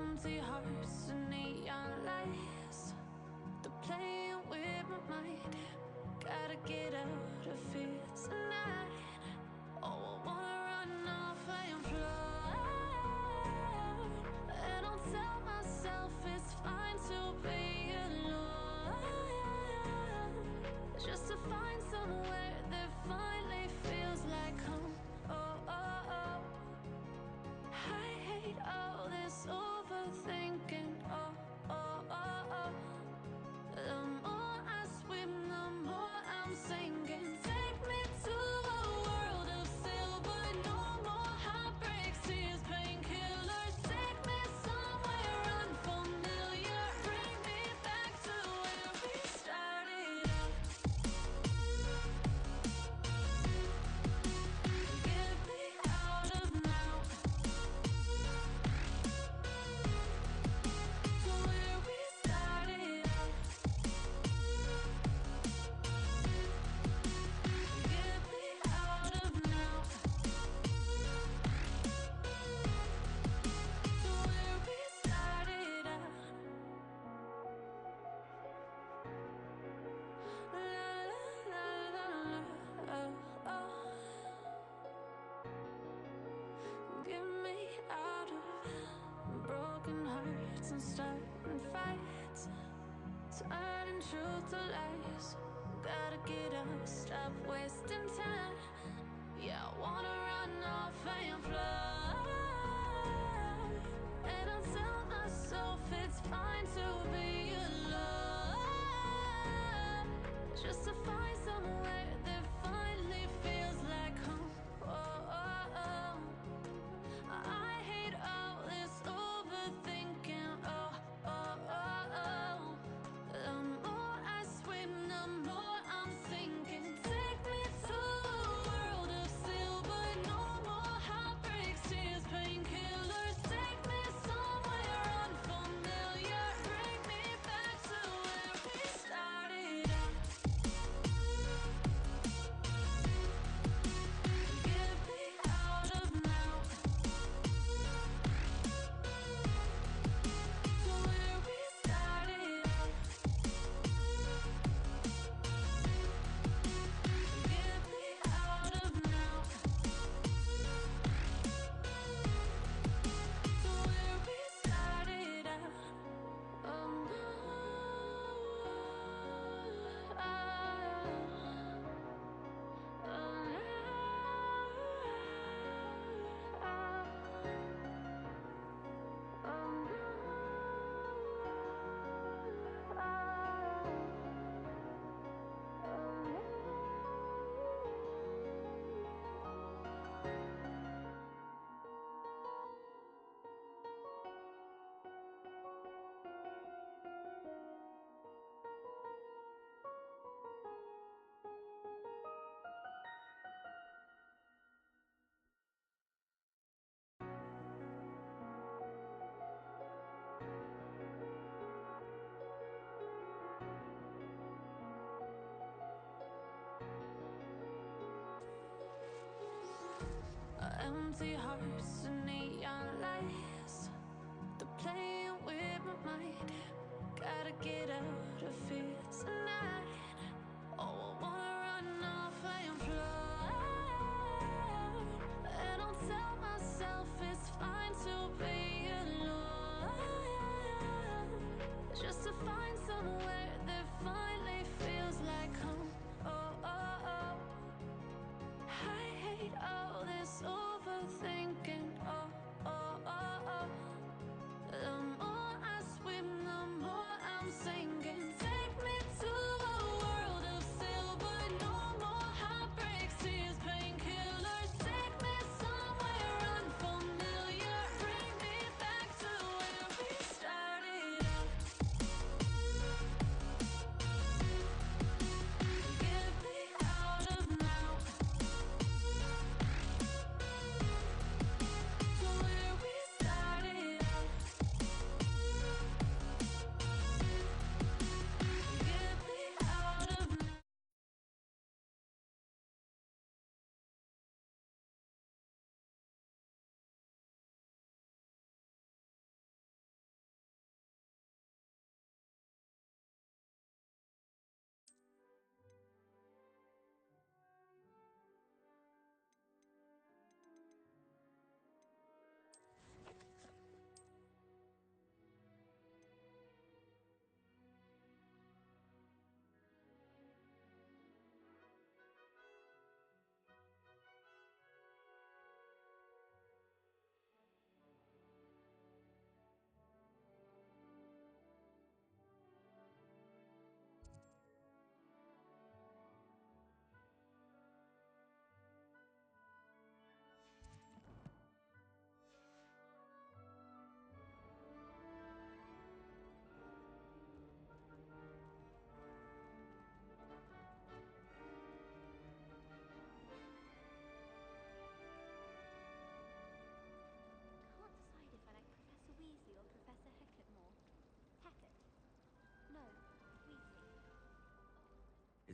Empty hearts and neon lights, they're playing with my mind. Gotta get out of here tonight. Oh, I wanna run off and fly. And I'll tell myself it's fine to be alone, just to find somewhere that finally feels like home. Oh, oh, oh. I hate all this overthinking. Oh, oh, oh, oh. The more I swim, the more I'm sinking. Take me to a world of silver. No more heartbreaks, tears, painkillers. Take me somewhere unfamiliar. Bring me back to where we started out. Get me out of now, to where we started out. Get me out of now, to where we started out. La la la la la, oh, oh. Get me out of broken hearts and starting fights, turning truth to lies. Gotta get up, stop wasting time. Yeah, I wanna run off and fly. And I'll tell myself it's fine to be alone, just to find somewhere that finally feels like home. Oh, oh, oh. I hate all this overthinking. Oh, oh, oh, oh. The more I swim, the more I'm sinking. Take me to a world of silver. No more heartbreaks, tears, painkillers. Take me somewhere unfamiliar. Bring me back to where we started out. Get me out of now, to where we started out. Get me out of now, to where we started out. Oh no, oh, empty hearts and neon lights, they're playing with my mind. Gotta get out of here tonight. Oh, I wanna run off and fly. And I'll tell myself it's fine to be alone, just to find somewhere that finally feels like home. Oh, oh, oh. I hate all this overthinking. Oh, oh, oh, oh. The more I swim, the more I'm sinking. Take me to a world of silver. No more heartbreaks, tears, painkillers. Take me somewhere unfamiliar. Bring me back to where we started out.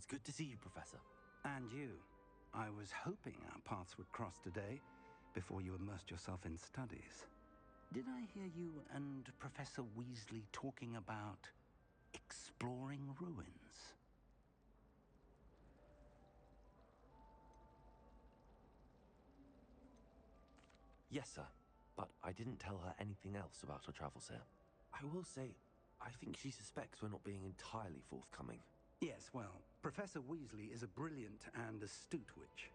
It's good to see you, Professor. And you. I was hoping our paths would cross today, before you immersed yourself in studies. Did I hear you and Professor Weasley talking about exploring ruins? Yes, sir. But I didn't tell her anything else about her travels here. I will say, I think she suspects we're not being entirely forthcoming. Yes, well, Professor Weasley is a brilliant and astute witch.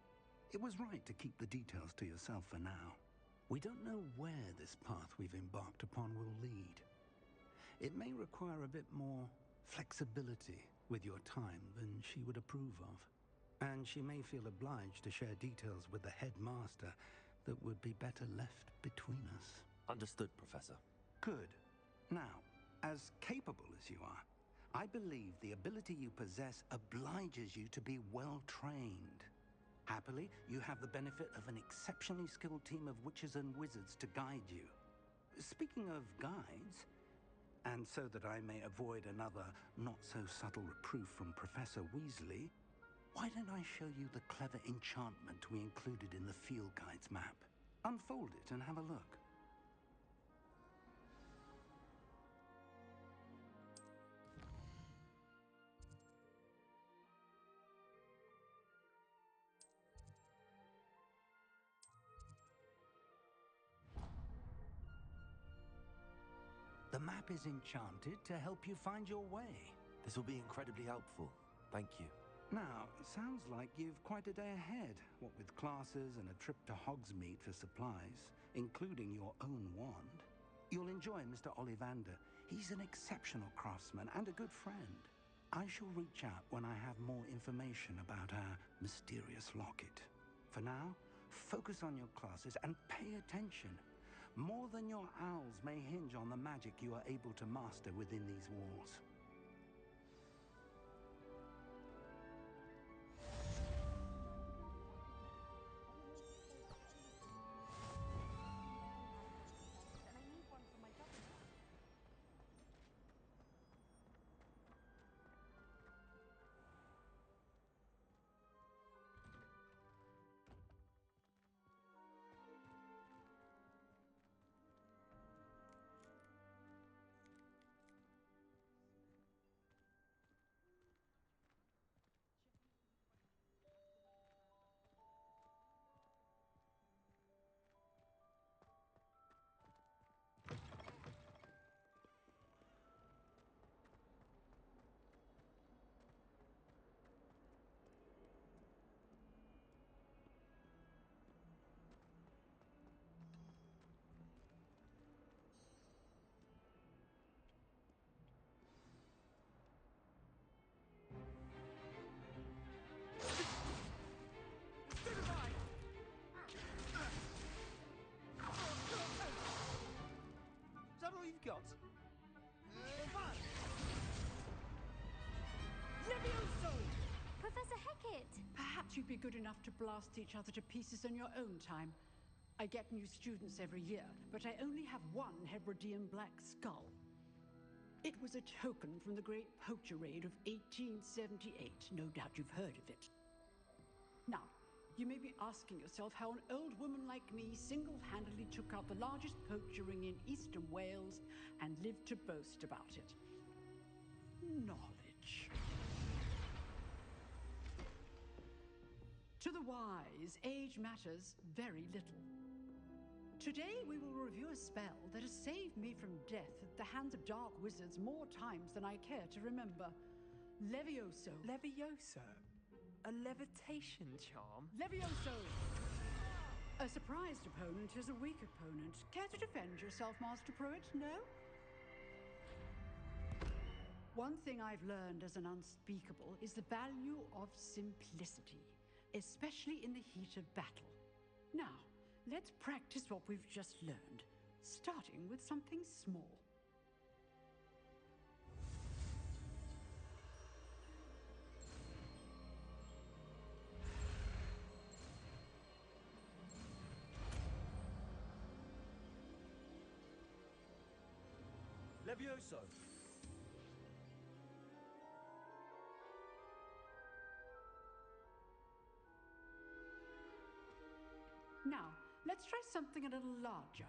It was right to keep the details to yourself for now. We don't know where this path we've embarked upon will lead. It may require a bit more flexibility with your time than she would approve of. And she may feel obliged to share details with the headmaster that would be better left between us. Understood, Professor. Good. Now, as capable as you are, I believe the ability you possess obliges you to be well trained. Happily, you have the benefit of an exceptionally skilled team of witches and wizards to guide you. Speaking of guides, and so that I may avoid another not-so-subtle reproof from Professor Weasley, why don't I show you the clever enchantment we included in the field guide's map? Unfold it and have a look. The map is enchanted to help you find your way. This will be incredibly helpful. Thank you. Now, it sounds like you've quite a day ahead, what with classes and a trip to Hogsmeade for supplies, including your own wand. You'll enjoy Mr. Ollivander. He's an exceptional craftsman and a good friend. I shall reach out when I have more information about our mysterious locket. For now, focus on your classes and pay attention. More than your owls may hinge on the magic you are able to master within these walls. Is that all you've got? Levioso! Professor Hecat! Perhaps you'd be good enough to blast each other to pieces in your own time. I get new students every year, but I only have one Hebridean black skull. It was a token from the Great Poacher Raid of 1878. No doubt you've heard of it. Now, you may be asking yourself how an old woman like me single-handedly took out the largest poacher ring in eastern Wales and lived to boast about it. Knowledge. To the wise, age matters very little. Today we will review a spell that has saved me from death at the hands of dark wizards more times than I care to remember. Levioso. Levioso? A levitation charm? Levioso! A surprised opponent is a weak opponent. Care to defend yourself, Master Pruitt? No? One thing I've learned as an unspeakable is the value of simplicity, especially in the heat of battle. Now, let's practice what we've just learned, starting with something small. Levioso! Let's try something a little larger.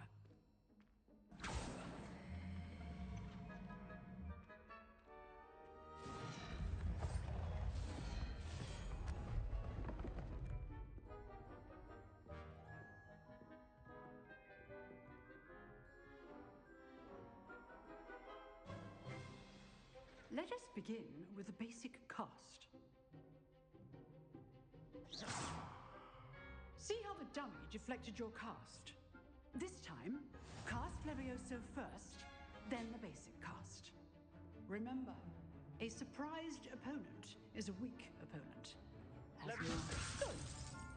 Let us begin with a basic cast. See how the dummy deflected your cast? This time, cast Levioso first, then the basic cast. Remember, a surprised opponent is a weak opponent. As we understood.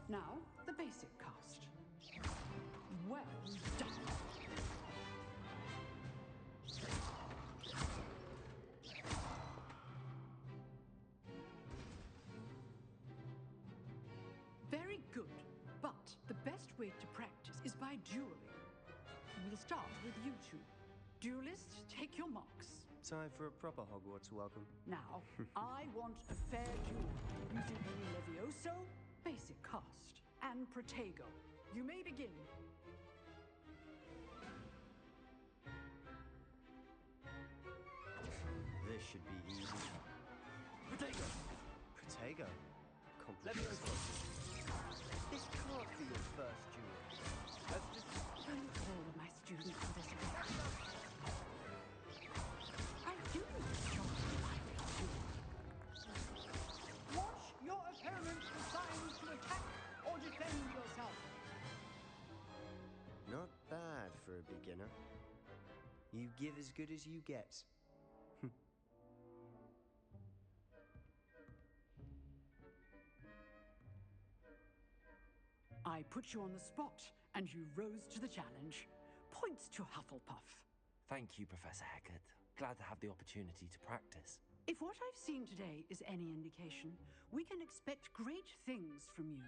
Now, the basic cast. Well done. Very good, but the best way to practice is by dueling. We'll start with you two. Duelists, take your marks. Time for a proper Hogwarts welcome. Now, I want a fair duel using only Levioso, basic cast, and Protego. You may begin. This should be easy. Protego! Protego? Levioso. This can't be your first duel. Let's just... Don't all of my students for this again. I do this job to like you. Watch your opponent decide to attack or defend yourself. Not bad for a beginner. You give as good as you get. I put you on the spot, and you rose to the challenge. Points to Hufflepuff. Thank you, Professor Hecat. Glad to have the opportunity to practice. If what I've seen today is any indication, we can expect great things from you.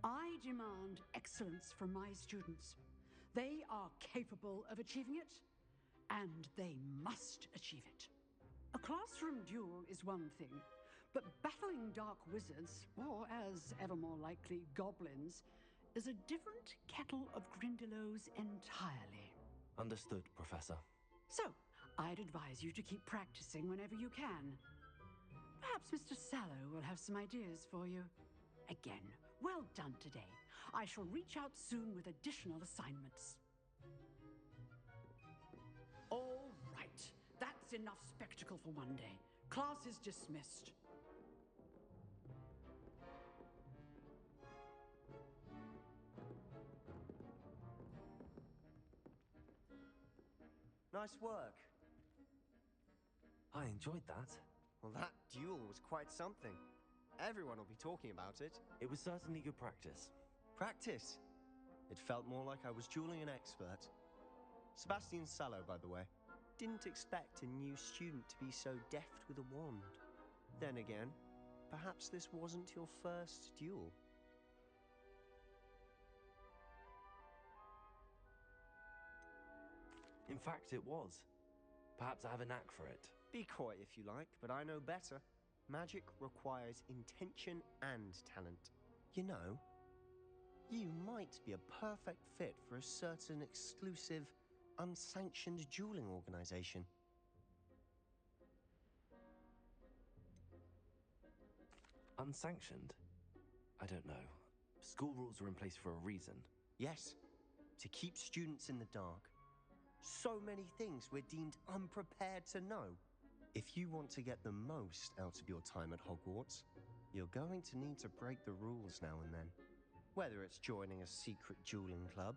I demand excellence from my students. They are capable of achieving it, and they must achieve it. A classroom duel is one thing, but battling dark wizards, or as ever more likely, goblins, is a different kettle of Grindylows entirely. Understood, Professor. So, I'd advise you to keep practicing whenever you can. Perhaps Mr. Sallow will have some ideas for you. Again, well done today. I shall reach out soon with additional assignments. All right, that's enough spectacle for one day. Class is dismissed. Nice work. I enjoyed that. Well, that duel was quite something. Everyone will be talking about it. It was certainly good practice. Practice. It felt more like I was dueling an expert. Sebastian Sallow, by the way. Didn't expect a new student to be so deft with a wand. Then again, perhaps this wasn't your first duel. In fact, it was. Perhaps I have a knack for it. Be coy if you like, but I know better. Magic requires intention and talent. You know, you might be a perfect fit for a certain exclusive, unsanctioned dueling organization. Unsanctioned? I don't know. School rules are in place for a reason. Yes, to keep students in the dark. So many things we're deemed unprepared to know. If you want to get the most out of your time at Hogwarts, you're going to need to break the rules now and then. Whether it's joining a secret dueling club,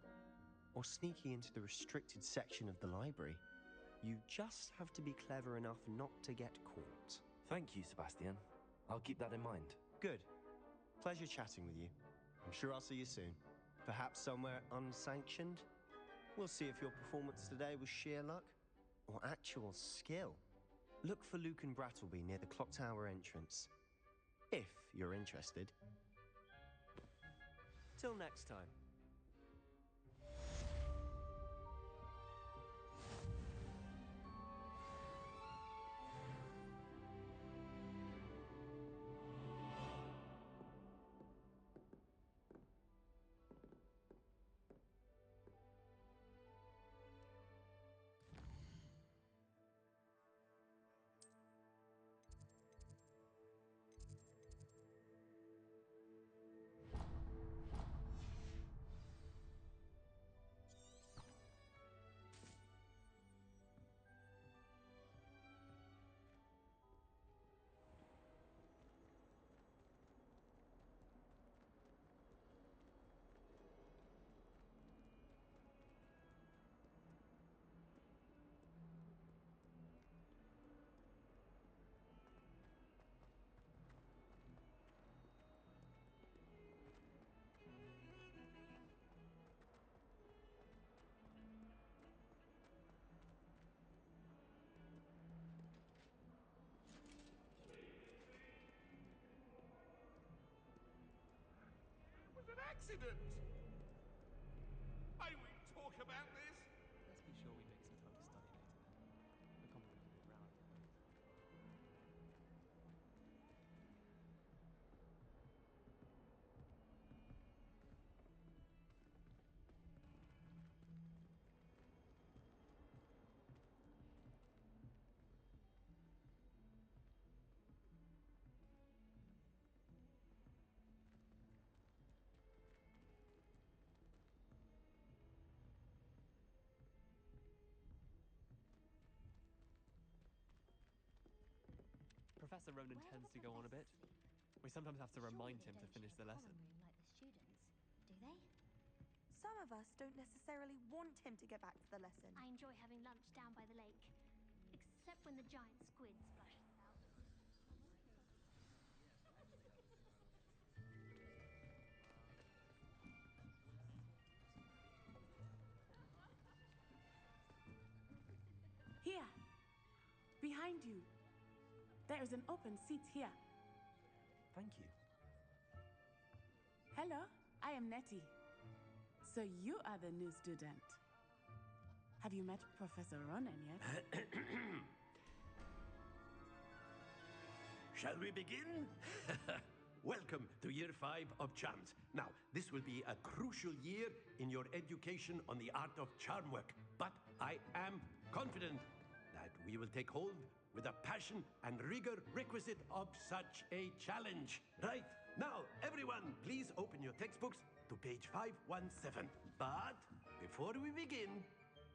or sneaking into the restricted section of the library, you just have to be clever enough not to get caught. Thank you, Sebastian. I'll keep that in mind. Good. Pleasure chatting with you. I'm sure I'll see you soon. Perhaps somewhere unsanctioned? We'll see if your performance today was sheer luck or actual skill. Look for Luke and Brattleby near the clock tower entrance, if you're interested. Till next time. accident. May we talk about this? Let's be sure we make some time to study later then. We're complicated around here. Professor Ronan tends to go on a bit. We sometimes have to remind him to finish the lesson. Like the students, do they? Some of us don't necessarily want him to get back to the lesson. I enjoy having lunch down by the lake, except when the giant squid splashes out. Here, behind you. There is an open seat here. Thank you. Hello, I am Nettie. So you are the new student. Have you met Professor Ronan yet? Shall we begin? Welcome to year 5 of charms. Now, this will be a crucial year in your education on the art of charm work, but I am confident that we will take hold with the passion and rigor requisite of such a challenge. Right, now, everyone, please open your textbooks to page 517. But before we begin,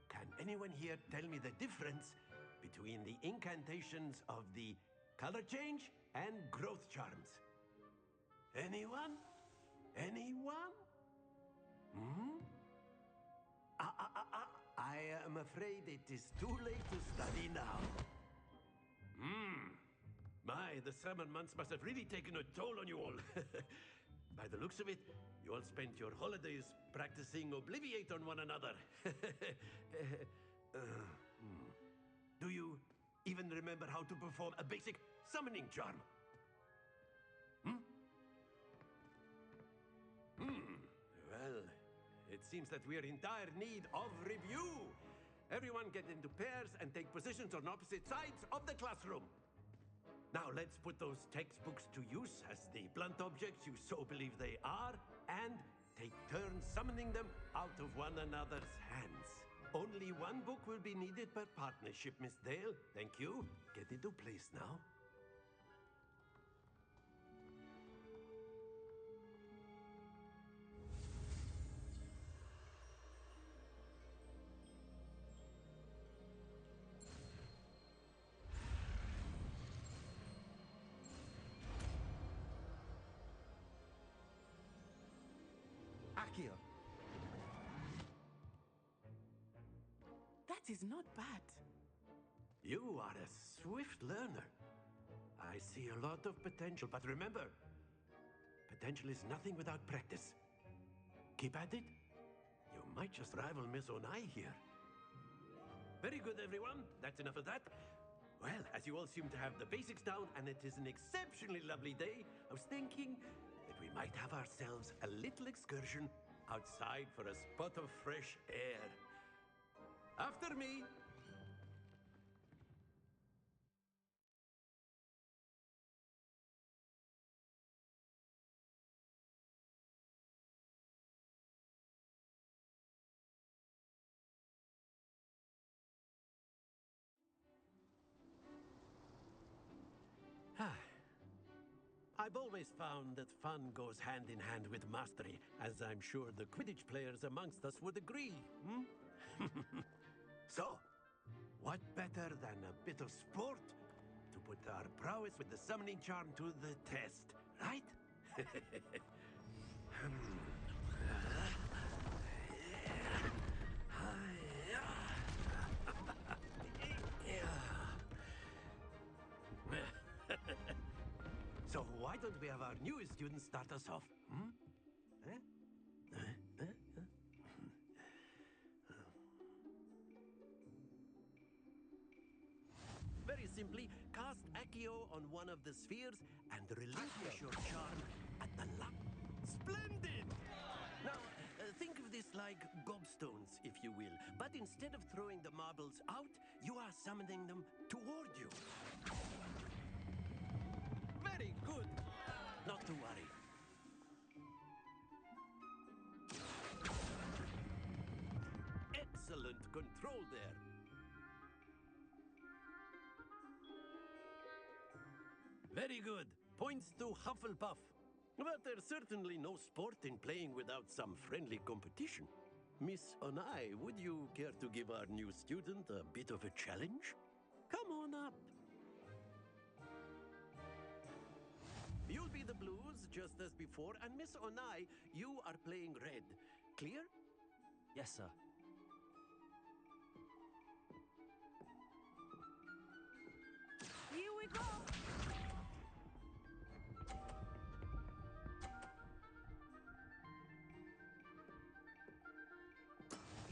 can anyone here tell me the difference between the incantations of the color change and growth charms? Anyone? Anyone? I am afraid it is too late to study now. My, the summer months must have really taken a toll on you all. By the looks of it, you all spent your holidays practicing Obliviate on one another. Do you even remember how to perform a basic summoning charm? Well, it seems that we are in dire need of review. Everyone get into pairs and take positions on opposite sides of the classroom. Now let's put those textbooks to use as the blunt objects you so believe they are, and take turns summoning them out of one another's hands. Only one book will be needed per partnership, Miss Dale. Thank you. Get into place now. Accio. That is not bad. You are a swift learner. I see a lot of potential, but remember, potential is nothing without practice. Keep at it. You might just rival Miss Onai here. Very good, everyone. That's enough of that. Well, as you all seem to have the basics down, and it is an exceptionally lovely day, I was thinking that we might have ourselves a little excursion outside for a spot of fresh air. After me. I've always found that fun goes hand in hand with mastery, as I'm sure the Quidditch players amongst us would agree. So, what better than a bit of sport to put our prowess with the summoning charm to the test, right? So why don't we have our newest student start us off? Very simply, cast Accio on one of the spheres and relinquish your charm at the last. Splendid! Think of this like gobstones, if you will. But instead of throwing the marbles out, you are summoning them toward you. Very good. Not to worry. Excellent control there. Very good. Points to Hufflepuff. But there's certainly no sport in playing without some friendly competition. Miss Onai, would you care to give our new student a bit of a challenge? Come on up. You'll be the blues, just as before, and Miss Onai, you are playing red. Clear? Yes, sir. Here we go.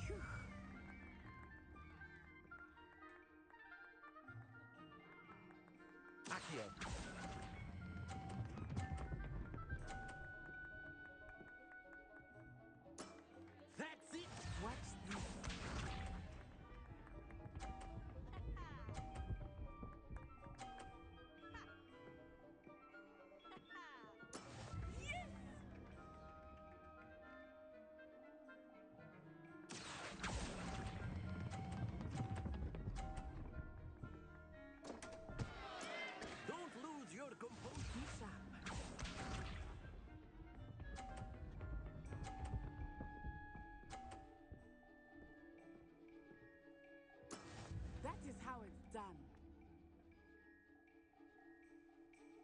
Phew. Accio. That's it! Watch this. Yes! Don't lose your composure. Be sharp. That is how it's done.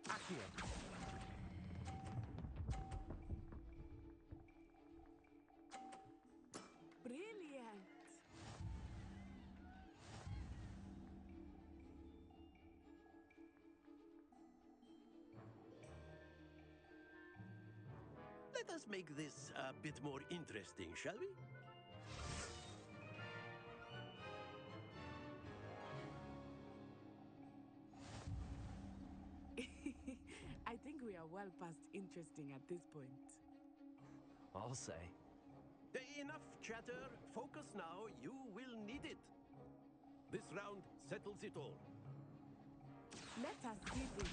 Accio. Brilliant. Let us make this a bit more interesting, shall we? I think we are well past interesting at this point. I'll say. Enough chatter. Focus now. You will need it. This round settles it all. Let us see this.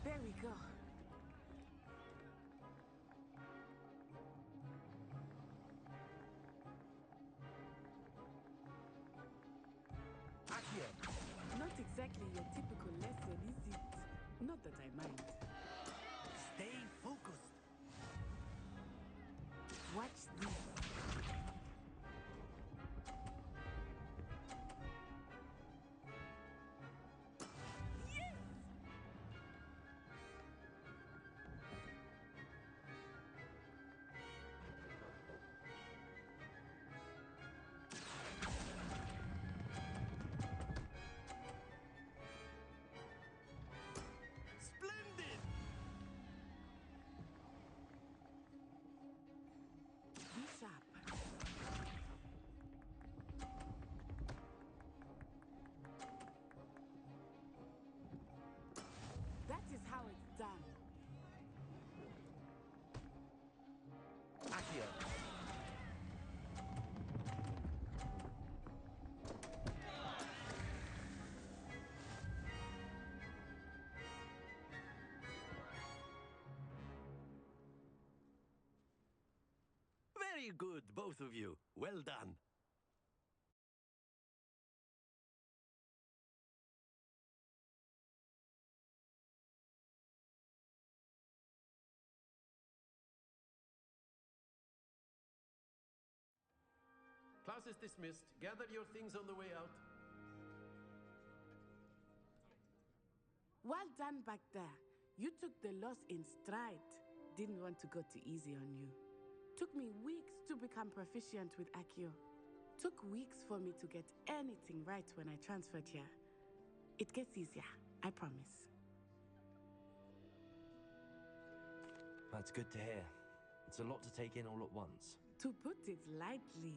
There we go. Accio. Not exactly your typical lesson, is it? Not that I mind. Stay focused. Watch this. Yes! Splendid! Be sharp. That is how it's done. Accio. Very good, both of you. Well done. Class is dismissed. Gather your things on the way out. Well done back there. You took the loss in stride. Didn't want to go too easy on you. Took me weeks to become proficient with Accio. Took weeks for me to get anything right when I transferred here. It gets easier, I promise. That's good to hear. It's a lot to take in all at once. To put it lightly,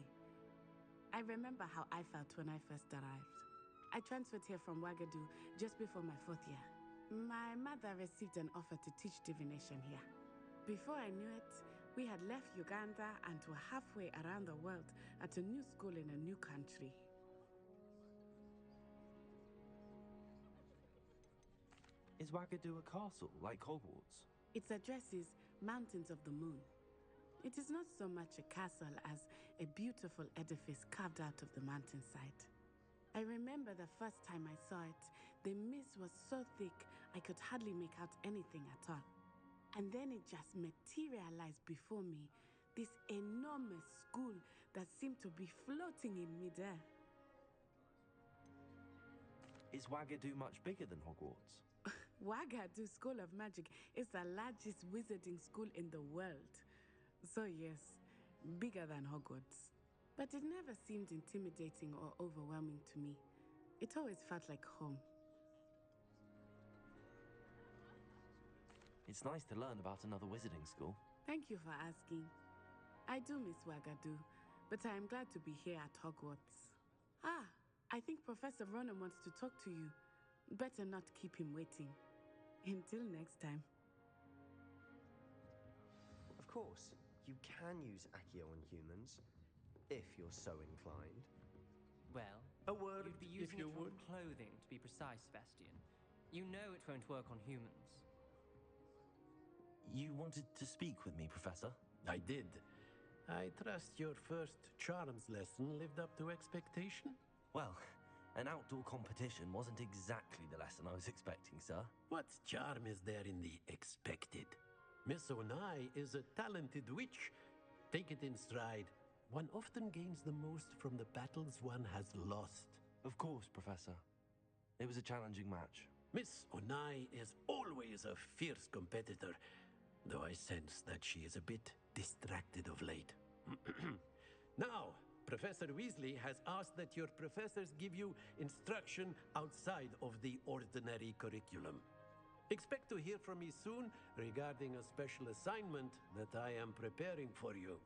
I remember how I felt when I first arrived. I transferred here from Wagadu just before my 4th year. My mother received an offer to teach divination here. Before I knew it, we had left Uganda and were halfway around the world at a new school in a new country. Is Wagadu a castle, like Hogwarts? Its address is Mountains of the Moon. It is not so much a castle as a beautiful edifice carved out of the mountainside. I remember the first time I saw it, the mist was so thick I could hardly make out anything at all. And then it just materialized before me, this enormous school that seemed to be floating in midair. Is Wagadu much bigger than Hogwarts? Wagadu School of Magic is the largest wizarding school in the world. So yes, bigger than Hogwarts. But it never seemed intimidating or overwhelming to me. It always felt like home. It's nice to learn about another wizarding school. Thank you for asking. I do miss Wagadu, but I am glad to be here at Hogwarts. Ah, I think Professor Ronan wants to talk to you. Better not keep him waiting. Until next time. Of course, you can use Accio on humans, if you're so inclined. Well, A word, you'd be if using you it on would. clothing, to be precise, Sebastian. You know it won't work on humans. You wanted to speak with me, Professor? I did. I trust your first charms lesson lived up to expectation? Well, an outdoor competition wasn't exactly the lesson I was expecting, sir. What charm is there in the expected? Miss Onai is a talented witch. Take it in stride. One often gains the most from the battles one has lost. Of course, Professor. It was a challenging match. Miss Onai is always a fierce competitor, though I sense that she is a bit distracted of late. Now, Professor Weasley has asked that your professors give you instruction outside of the ordinary curriculum. Expect to hear from me soon regarding a special assignment that I am preparing for you.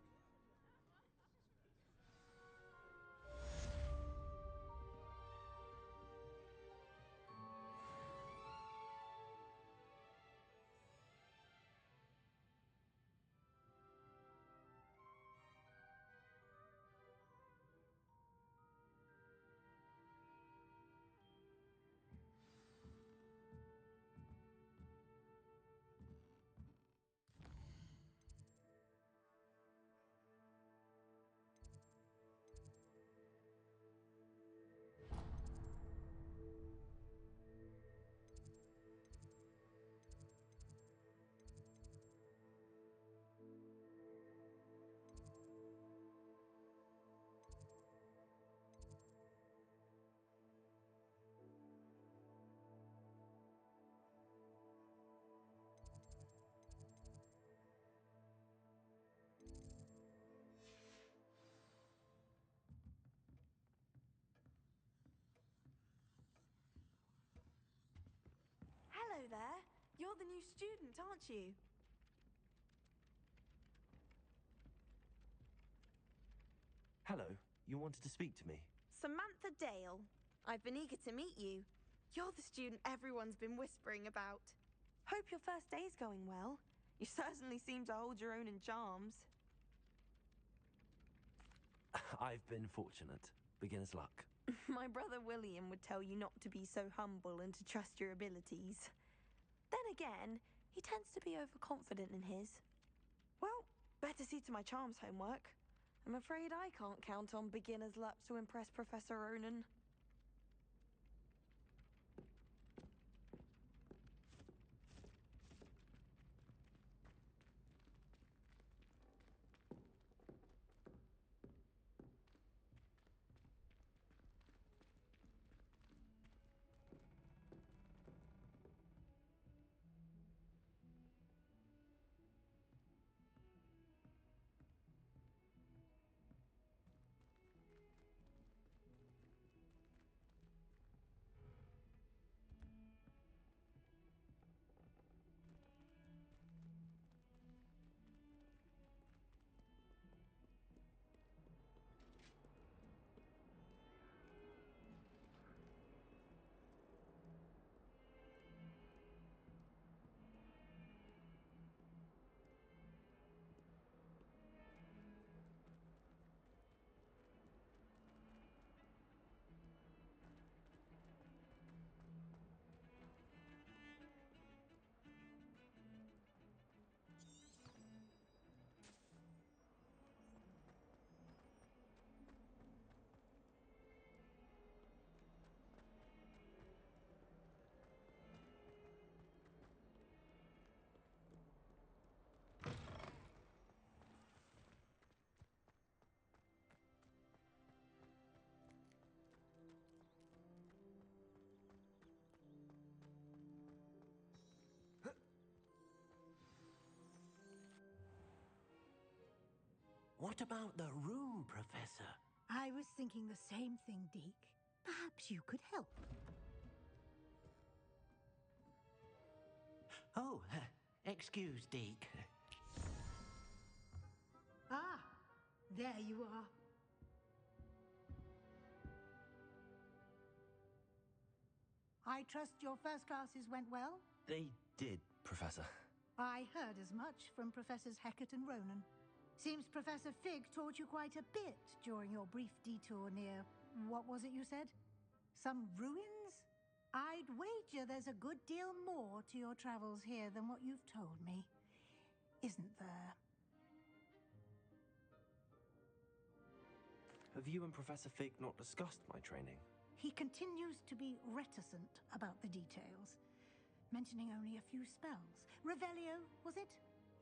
Hello there. You're the new student, aren't you? Hello, you wanted to speak to me? Samantha Dale. I've been eager to meet you. You're the student everyone's been whispering about. Hope your first day's going well. You certainly seem to hold your own in charms. I've been fortunate. Beginner's luck. My brother William would tell you not to be so humble and to trust your abilities. Then again, he tends to be overconfident in his. Well, better see to my charms homework. I'm afraid I can't count on beginner's luck to impress Professor Ronan. What about the room, Professor? I was thinking the same thing, Deke. Perhaps you could help. Oh, excuse, Deke. Ah, there you are. I trust your first classes went well? They did, Professor. I heard as much from Professors Hecat and Ronan. Seems Professor Fig taught you quite a bit during your brief detour near, what was it you said? Some ruins? I'd wager there's a good deal more to your travels here than what you've told me. Isn't there? Have you and Professor Fig not discussed my training? He continues to be reticent about the details, mentioning only a few spells. Revelio, was it?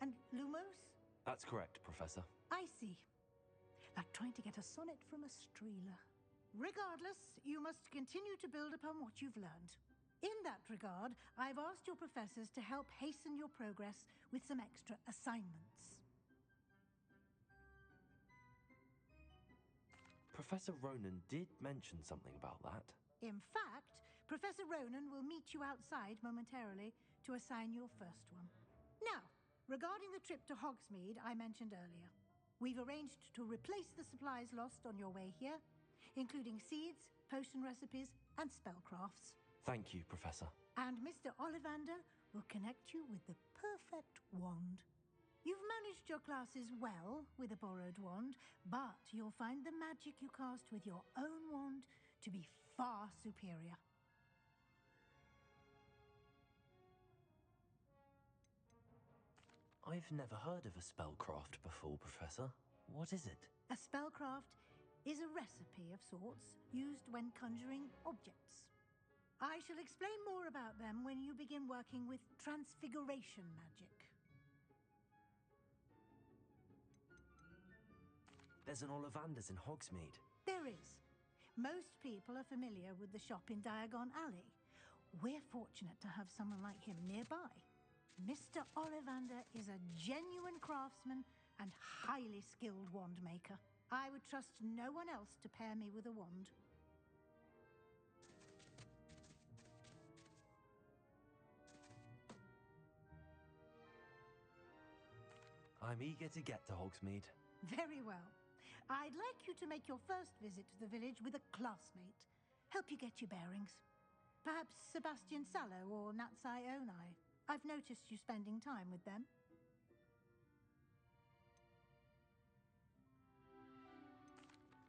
And Lumos? That's correct, Professor. I see. Like trying to get a sonnet from a streeler. Regardless, you must continue to build upon what you've learned. In that regard, I've asked your professors to help hasten your progress with some extra assignments. Professor Ronan did mention something about that. In fact, Professor Ronan will meet you outside momentarily to assign your first one. Now, regarding the trip to Hogsmeade I mentioned earlier, we've arranged to replace the supplies lost on your way here, including seeds, potion recipes, and spellcrafts. Thank you, Professor. And Mr. Ollivander will connect you with the perfect wand. You've managed your classes well with a borrowed wand, but you'll find the magic you cast with your own wand to be far superior. I've never heard of a spellcraft before, Professor. What is it? A spellcraft is a recipe of sorts used when conjuring objects. I shall explain more about them when you begin working with transfiguration magic. There's an Ollivanders in Hogsmeade. There is. Most people are familiar with the shop in Diagon Alley. We're fortunate to have someone like him nearby. Mr. Ollivander is a genuine craftsman and highly skilled wand maker. I would trust no one else to pair me with a wand. I'm eager to get to Hogsmeade. Very well. I'd like you to make your first visit to the village with a classmate. Help you get your bearings. Perhaps Sebastian Sallow or Natsai Onai. I've noticed you spending time with them.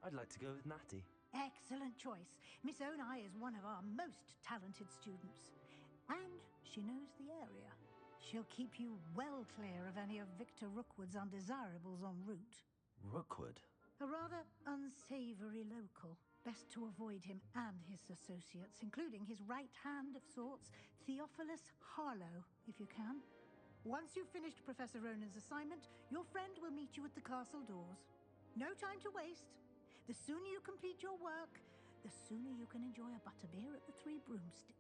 I'd like to go with Natty. Excellent choice. Miss Onai is one of our most talented students. And she knows the area. She'll keep you well clear of any of Victor Rookwood's undesirables en route. Rookwood? A rather unsavory local. Best to avoid him and his associates, including his right hand of sorts, Theophilus Harlow, if you can. Once you've finished Professor Ronan's assignment, your friend will meet you at the castle doors. No time to waste. The sooner you complete your work, the sooner you can enjoy a butterbeer at the Three Broomsticks.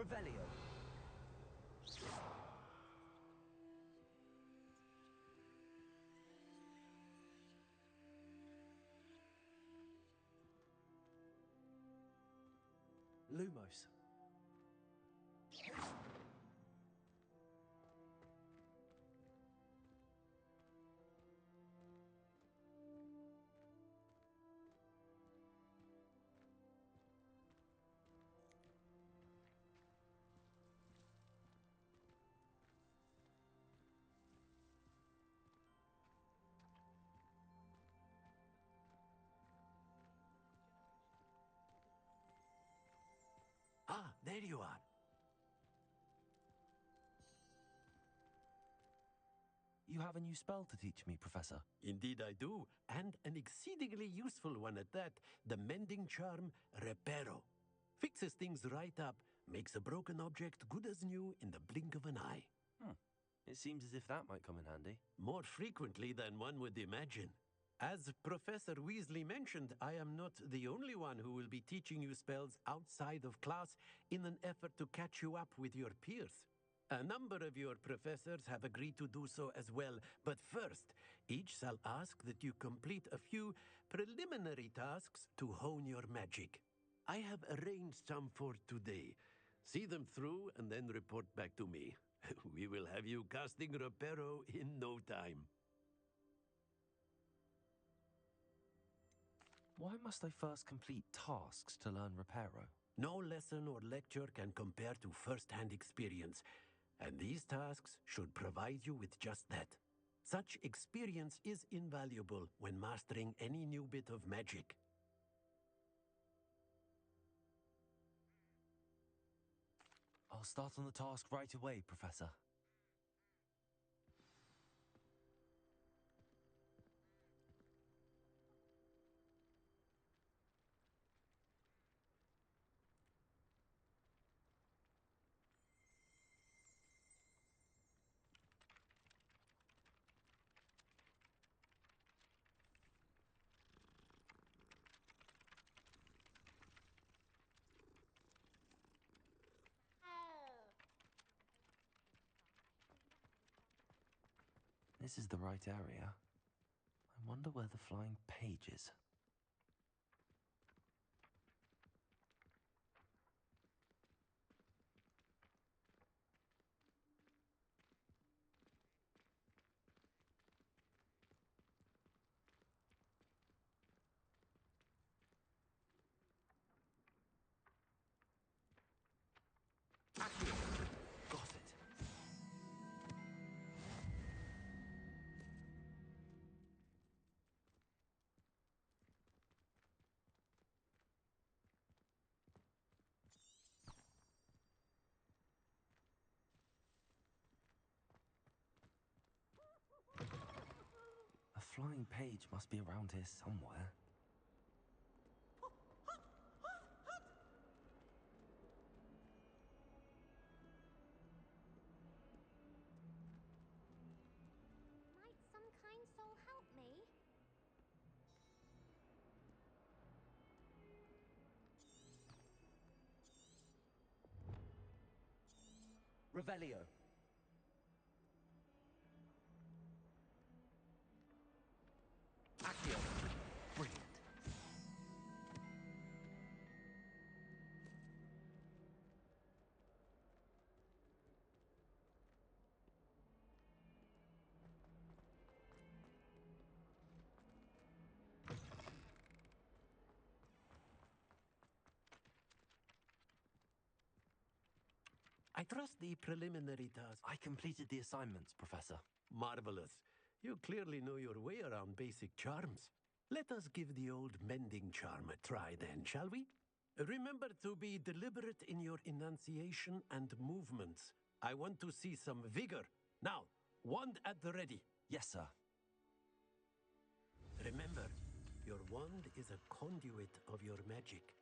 Revelio. Lumos. Ah, there you are. You have a new spell to teach me, Professor. Indeed I do, and an exceedingly useful one at that, the mending charm Reparo. Fixes things right up, makes a broken object good as new in the blink of an eye. It seems as if that might come in handy. More frequently than one would imagine. As Professor Weasley mentioned, I am not the only one who will be teaching you spells outside of class in an effort to catch you up with your peers. A number of your professors have agreed to do so as well, but first, each shall ask that you complete a few preliminary tasks to hone your magic. I have arranged some for today. See them through and then report back to me. We will have you casting Reparo in no time. Why must I first complete tasks to learn Reparo? No lesson or lecture can compare to first-hand experience, and these tasks should provide you with just that. Such experience is invaluable when mastering any new bit of magic. I'll start on the task right away, Professor. This is the right area. I wonder where the flying page is. Got it. A flying page must be around here somewhere. Might some kind soul help me? Revelio. Accio. Brilliant. I trust the preliminary task. I completed the assignments, Professor. Marvelous. You clearly know your way around basic charms. Let us give the old mending charm a try then, shall we? Remember to be deliberate in your enunciation and movements. I want to see some vigor. Now, wand at the ready. Yes, sir. Remember, your wand is a conduit of your magic.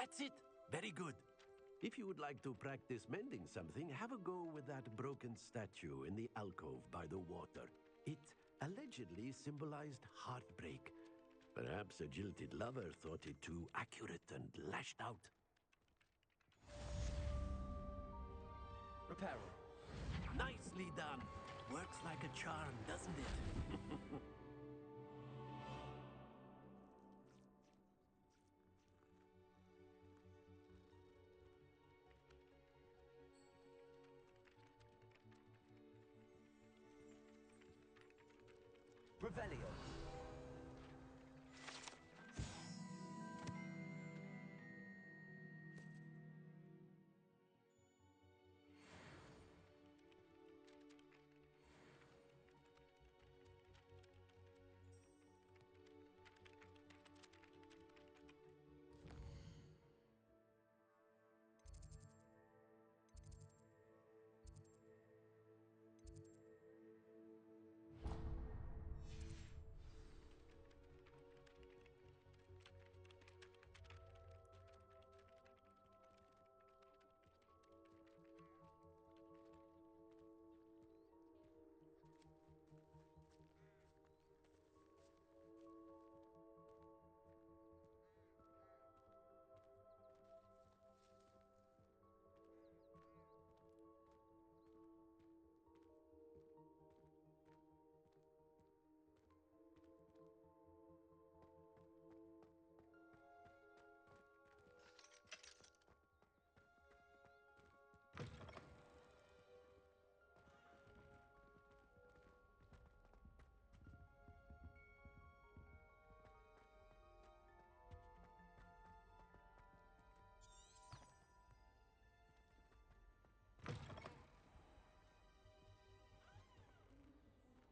That's it. Very good. If you would like to practice mending something, have a go with that broken statue in the alcove by the water. It allegedly symbolized heartbreak. Perhaps a jilted lover thought it too accurate and lashed out. Reparo. Nicely done. Works like a charm, doesn't it? Revelio.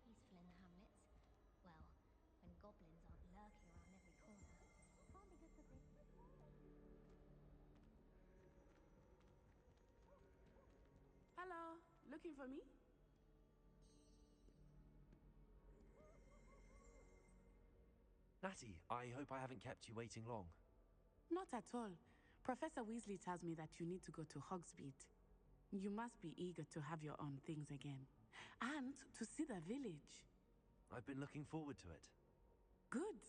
Peaceful in the hamlets. Well, when goblins aren't lurking around every corner. Can't be good for business. Hello, looking for me? Natty, I hope I haven't kept you waiting long. Not at all. Professor Weasley tells me that you need to go to Hogsmeade. You must be eager to have your own things again. And to see the village. I've been looking forward to it. Good.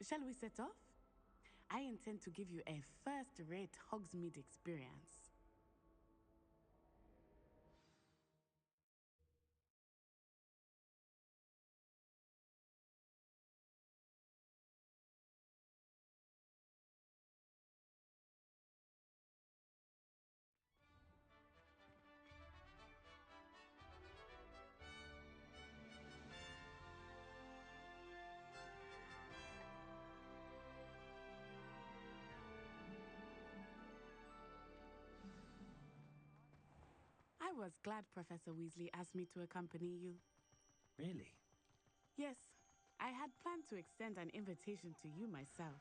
Shall we set off? I intend to give you a first-rate Hogsmeade experience. I was glad Professor Weasley asked me to accompany you. Really? Yes, I had planned to extend an invitation to you myself.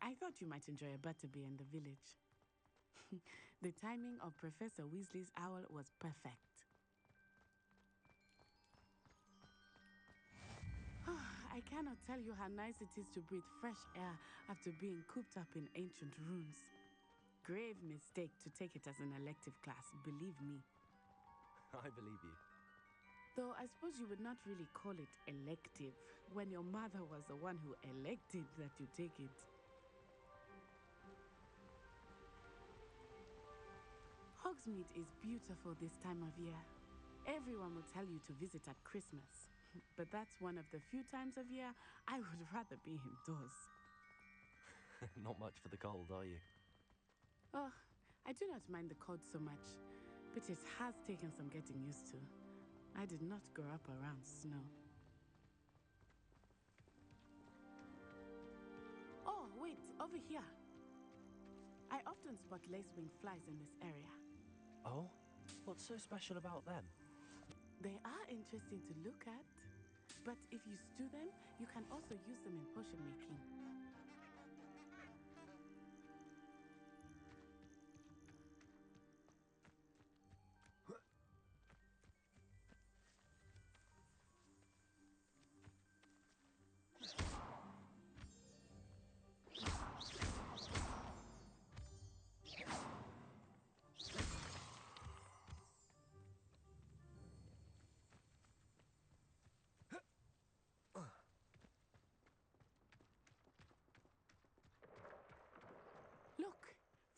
I thought you might enjoy a butterbeer in the village. The timing of Professor Weasley's owl was perfect. I cannot tell you how nice it is to breathe fresh air after being cooped up in ancient rooms. Grave mistake to take it as an elective class, believe me. I believe you. Though I suppose you would not really call it elective when your mother was the one who elected that you take it. Hogsmeade is beautiful this time of year. Everyone will tell you to visit at Christmas. But that's one of the few times of year I would rather be indoors. Not much for the cold, are you? Oh, I do not mind the cold so much, but it has taken some getting used to. I did not grow up around snow. Oh, wait, over here. I often spot lacewing flies in this area. Oh? What's so special about them? They are interesting to look at, but if you stew them, you can also use them in potion making.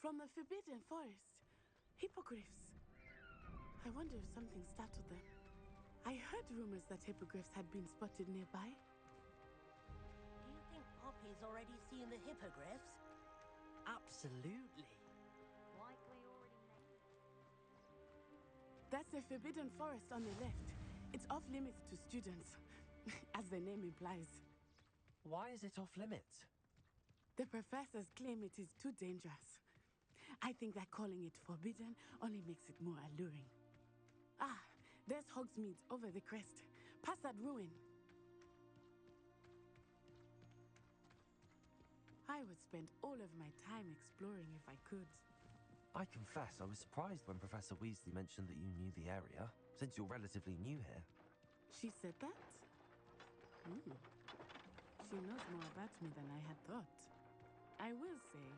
From the Forbidden Forest. Hippogriffs. I wonder if something startled them. I heard rumors that hippogriffs had been spotted nearby. Do you think Poppy's already seen the hippogriffs? Absolutely. Likely already named. That's the Forbidden Forest on the left. It's off limits to students, as the name implies. Why is it off limits? The professors claim it is too dangerous. I think that calling it forbidden only makes it more alluring. Ah, there's Hogsmeade over the crest. Past that ruin. I would spend all of my time exploring if I could. I confess, I was surprised when Professor Weasley mentioned that you knew the area, since you're relatively new here. She said that? She knows more about me than I had thought. I will say,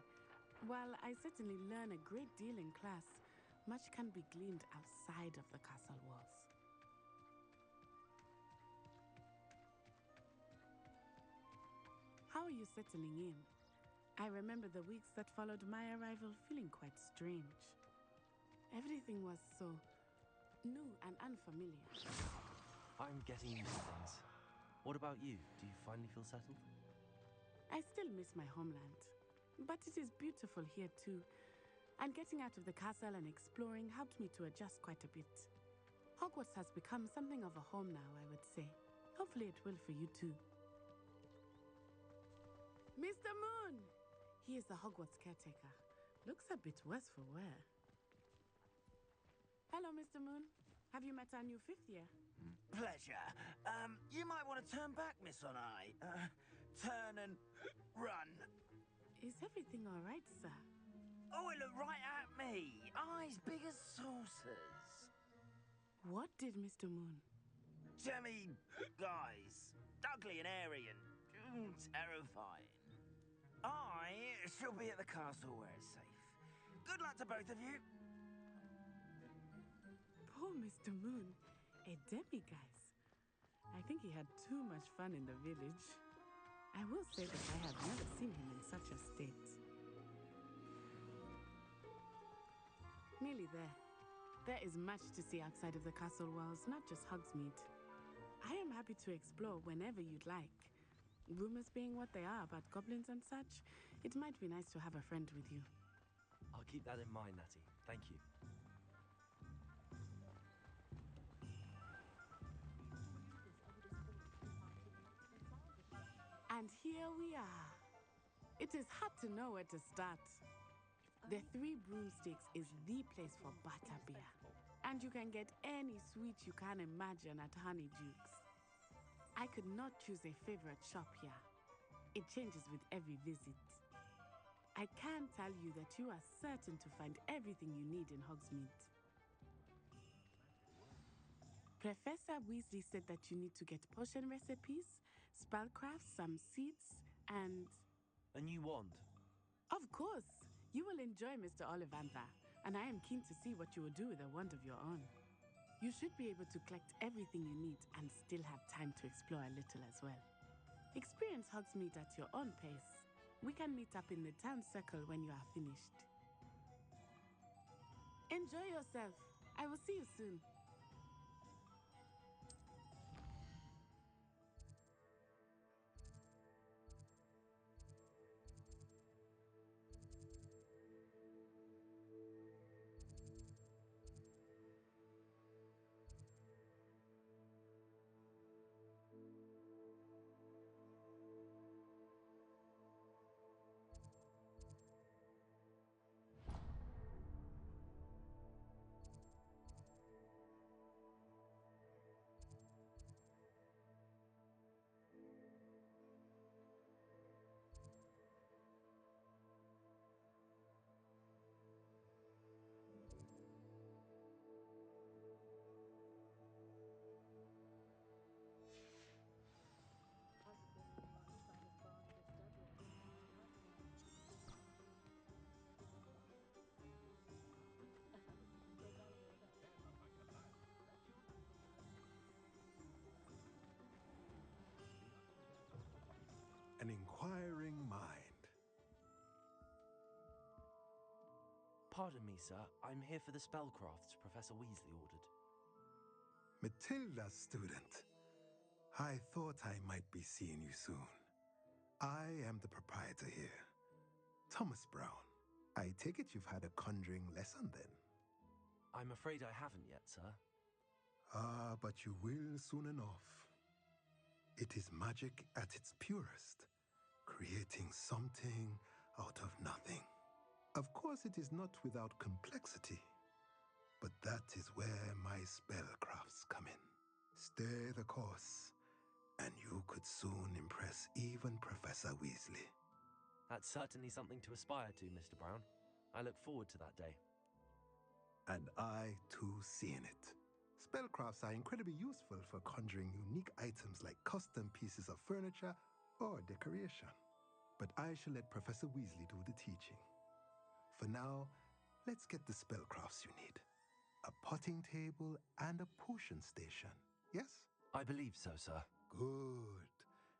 while I certainly learn a great deal in class, much can be gleaned outside of the castle walls. How are you settling in? I remember the weeks that followed my arrival feeling quite strange. Everything was so new and unfamiliar. I'm getting used to things. What about you? Do you finally feel settled? I still miss my homeland, but it is beautiful here too. And getting out of the castle and exploring helped me to adjust quite a bit. Hogwarts has become something of a home now, I would say. Hopefully it will for you too. Mr. Moon! He is the Hogwarts caretaker. Looks a bit worse for wear. Hello, Mr. Moon. Have you met our new 5th year? Pleasure. You might want to turn back, Miss Onai. Turn and run. Is everything all right, sir? Oh, it looked right at me. Eyes big as saucers. What did Mr. Moon? Jemmy guys. Ugly and airy and terrifying. I shall be at the castle where it's safe. Good luck to both of you. Poor Mr. Moon. A demiguise. I think he had too much fun in the village. I will say that I have never seen him in such a state. Nearly there. There is much to see outside of the castle walls, not just Hogsmeade. I am happy to explore whenever you'd like. Rumors being what they are about goblins and such, it might be nice to have a friend with you. I'll keep that in mind, Natty. Thank you. And here we are. It is hard to know where to start. The Three Broomsticks is the place for butterbeer. And you can get any sweet you can imagine at Honeydukes. I could not choose a favorite shop here. It changes with every visit. I can tell you that you are certain to find everything you need in Hogsmeade. Professor Weasley said that you need to get potion recipes, spellcrafts, some seeds, and... A new wand? Of course! You will enjoy Mr. Ollivander, and I am keen to see what you will do with a wand of your own. You should be able to collect everything you need and still have time to explore a little as well. Experience Hogsmeade at your own pace. We can meet up in the town circle when you are finished. Enjoy yourself. I will see you soon. An inquiring mind. Pardon me, sir. I'm here for the spellcrafts Professor Weasley ordered. Matilda's student. I thought I might be seeing you soon. I am the proprietor here, Thomas Brown. I take it you've had a conjuring lesson then? I'm afraid I haven't yet, sir. Ah, but you will soon enough. It is magic at its purest, creating something out of nothing. Of course, it is not without complexity, but that is where my spellcrafts come in. Stay the course, and you could soon impress even Professor Weasley. That's certainly something to aspire to, Mr. Brown. I look forward to that day. And I, too, seeing it. Spellcrafts are incredibly useful for conjuring unique items like custom pieces of furniture or decoration. But I shall let Professor Weasley do the teaching. For now, let's get the spellcrafts you need. A potting table and a potion station, yes? I believe so, sir. Good.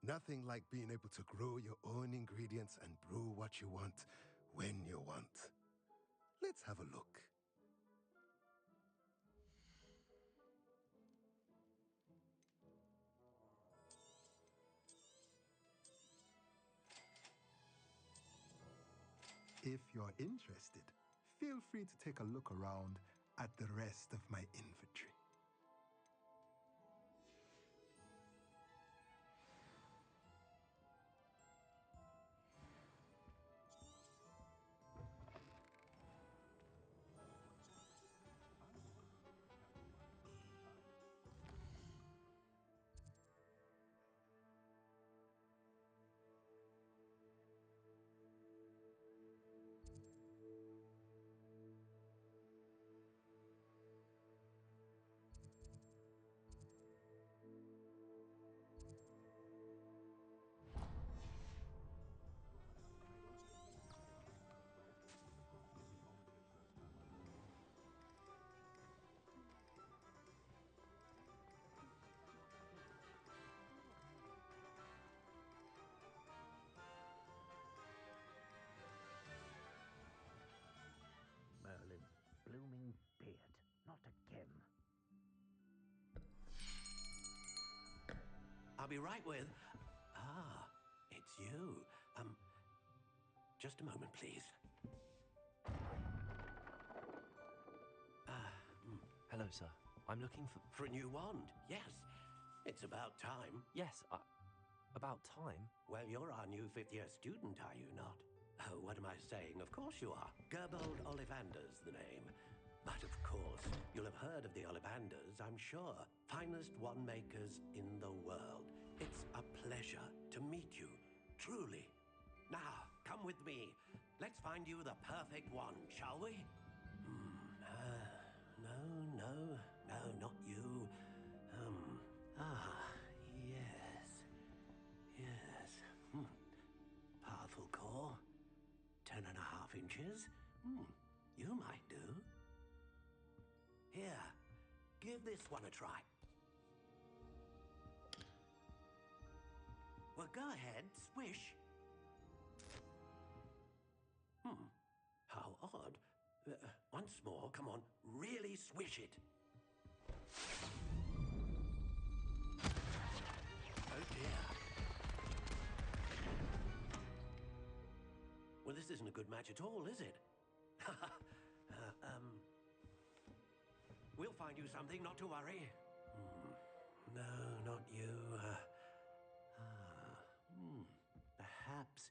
Nothing like being able to grow your own ingredients and brew what you want when you want. Let's have a look. If you're interested, feel free to take a look around at the rest of my inventory. Merlin's blooming beard, not again. I'll be right with... Ah, it's you. Just a moment, please. Hello, sir. I'm looking for... For a new wand, yes. It's about time. Yes, about time? Well, you're our new fifth-year student, are you not? Oh, what am I saying? Of course you are. Ollivanders, the name. But of course, you'll have heard of the Ollivanders, I'm sure. Finest wand makers in the world. It's a pleasure to meet you, truly. Now, come with me. Let's find you the perfect wand, shall we? No, not you. Yes. Powerful core. 10.5 inches. You might do. Here, give this one a try. Well, go ahead, swish. How odd. Once more, come on, really swish it. Oh dear. Well, this isn't a good match at all, is it? We'll find you something, not to worry. No, not you. Perhaps.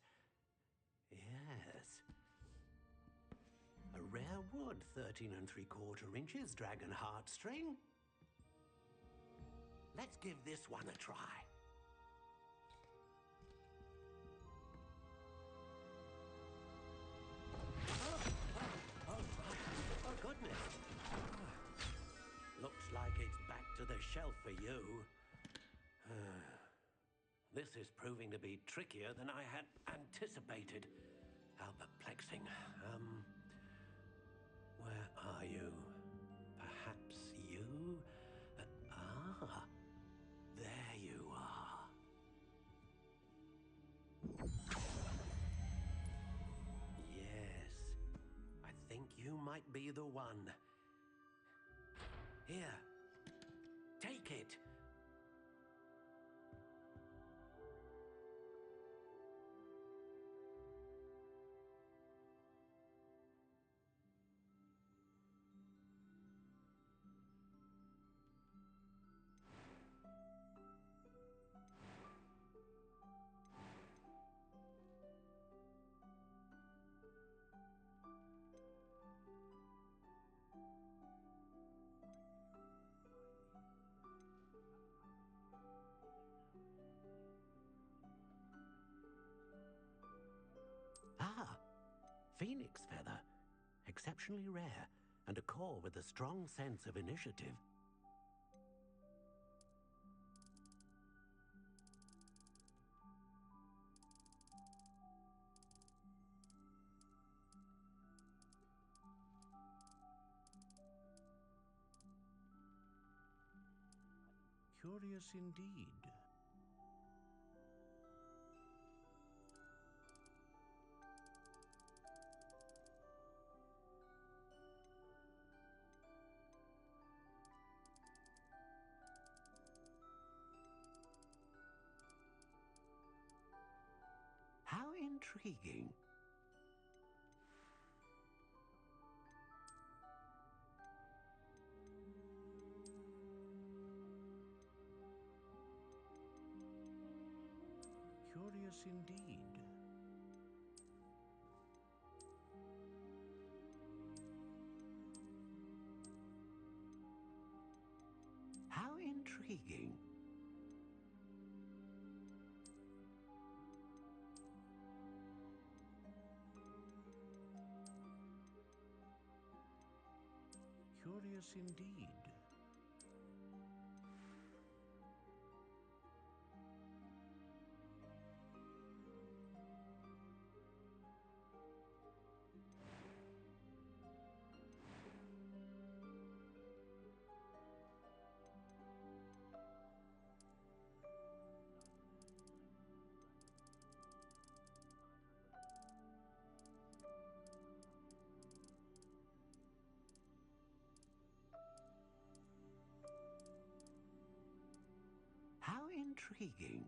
Yes. A rare wood, 13 3/4 inches, dragon heartstring. Let's give this one a try. Oh, goodness. Looks like it's back to the shelf for you. This is proving to be trickier than I had anticipated. How perplexing. Where are you? Perhaps you? There you are. Yes, I think you might be the one. Here, take it. Ah, phoenix feather. Exceptionally rare, and a core with a strong sense of initiative. Curious indeed. How intriguing. Curious indeed. How intriguing. Curious indeed. How intriguing.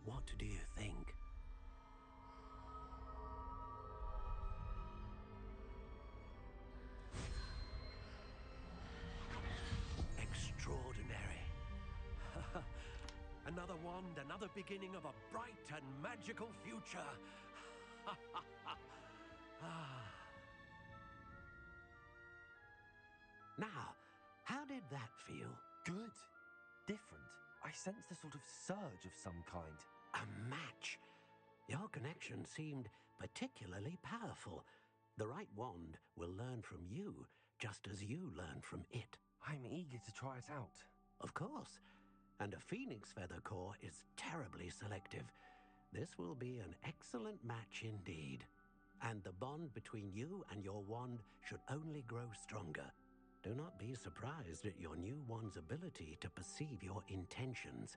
What do you think? Extraordinary. Another wand, another beginning of a bright and magical future. Now, how did that feel? Good. Different. I sensed a sort of surge of some kind. A match. Your connection seemed particularly powerful. The right wand will learn from you, just as you learn from it. I'm eager to try it out. Of course. And a phoenix feather core is terribly selective. This will be an excellent match indeed. And the bond between you and your wand should only grow stronger. Do not be surprised at your new wand's ability to perceive your intentions,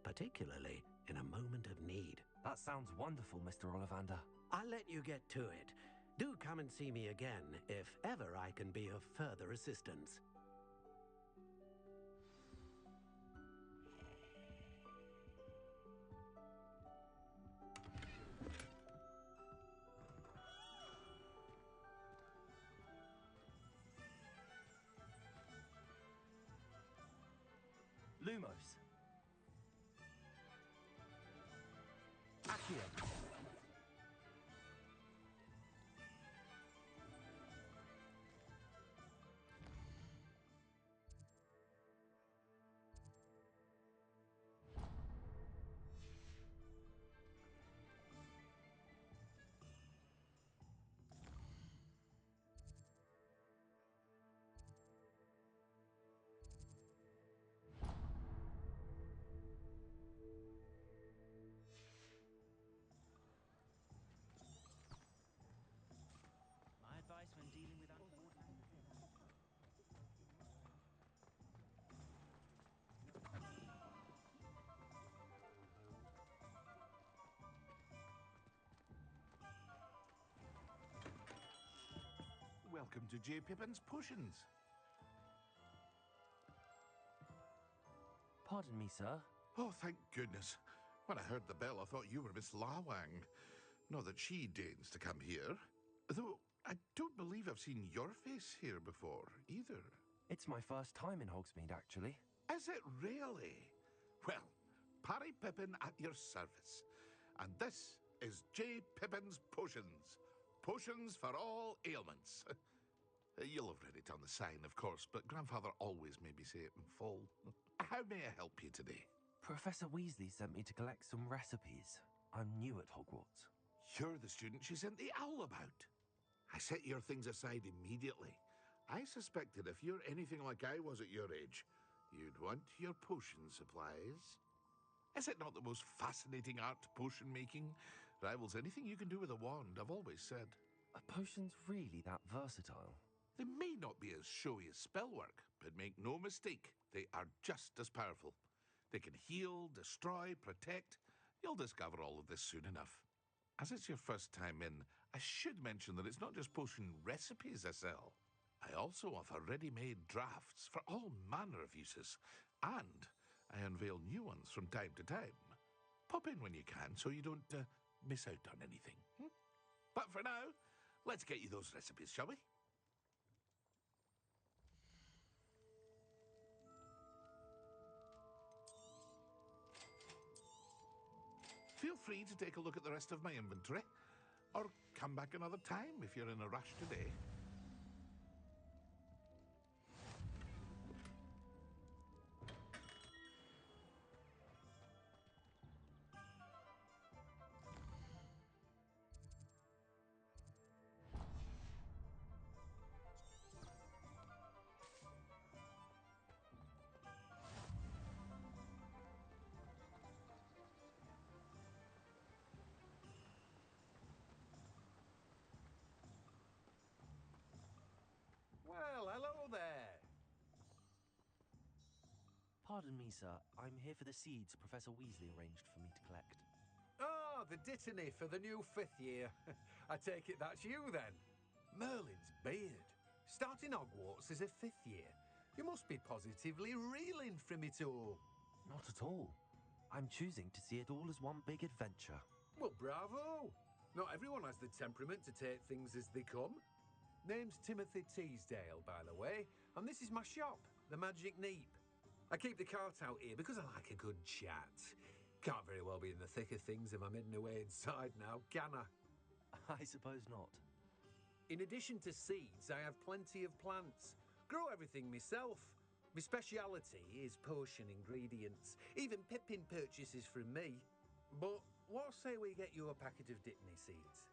particularly in a moment of need. That sounds wonderful, Mr. Ollivander. I'll let you get to it. Do come and see me again if ever I can be of further assistance. Lumos. Accio. Welcome to J. Pippin's Potions. Pardon me, sir. Oh, thank goodness. When I heard the bell, I thought you were Miss Lawang. Not that she deigns to come here. Though, I don't believe I've seen your face here before, either. It's my first time in Hogsmeade, actually. Is it really? Well, Parry Pippin at your service. And this is J. Pippin's Potions. Potions for all ailments. You'll have read it on the sign, of course, but Grandfather always made me say it in full. How may I help you today? Professor Weasley sent me to collect some recipes. I'm new at Hogwarts. You're the student she sent the owl about. I set your things aside immediately. I suspected if you're anything like I was at your age, you'd want your potion supplies. Is it not the most fascinating art, potion making? Rivals anything you can do with a wand, I've always said. Are potions really that versatile? They may not be as showy as spellwork, but make no mistake, they are just as powerful. They can heal, destroy, protect. You'll discover all of this soon enough. As it's your first time in, I should mention that it's not just potion recipes I sell. I also offer ready-made drafts for all manner of uses, and I unveil new ones from time to time. Pop in when you can so you don't miss out on anything. But for now, let's get you those recipes, shall we? Feel free to take a look at the rest of my inventory, or come back another time if you're in a rush today. Well, hello there. Pardon me, sir. I'm here for the seeds Professor Weasley arranged for me to collect. Ah, the dittany for the new 5th year. I take it that's you, then. Merlin's beard. Starting Hogwarts as a 5th year. You must be positively reeling from it all. Not at all. I'm choosing to see it all as one big adventure. Well, bravo. Not everyone has the temperament to take things as they come. Name's Timothy Teasdale, by the way, and this is my shop, the Magic Neep. I keep the cart out here because I like a good chat. Can't very well be in the thick of things if I'm hidden away inside now, can I? I suppose not. In addition to seeds, I have plenty of plants. Grow everything myself. My speciality is potion ingredients. Even Pippin purchases from me. But what say we get you a packet of dittany seeds?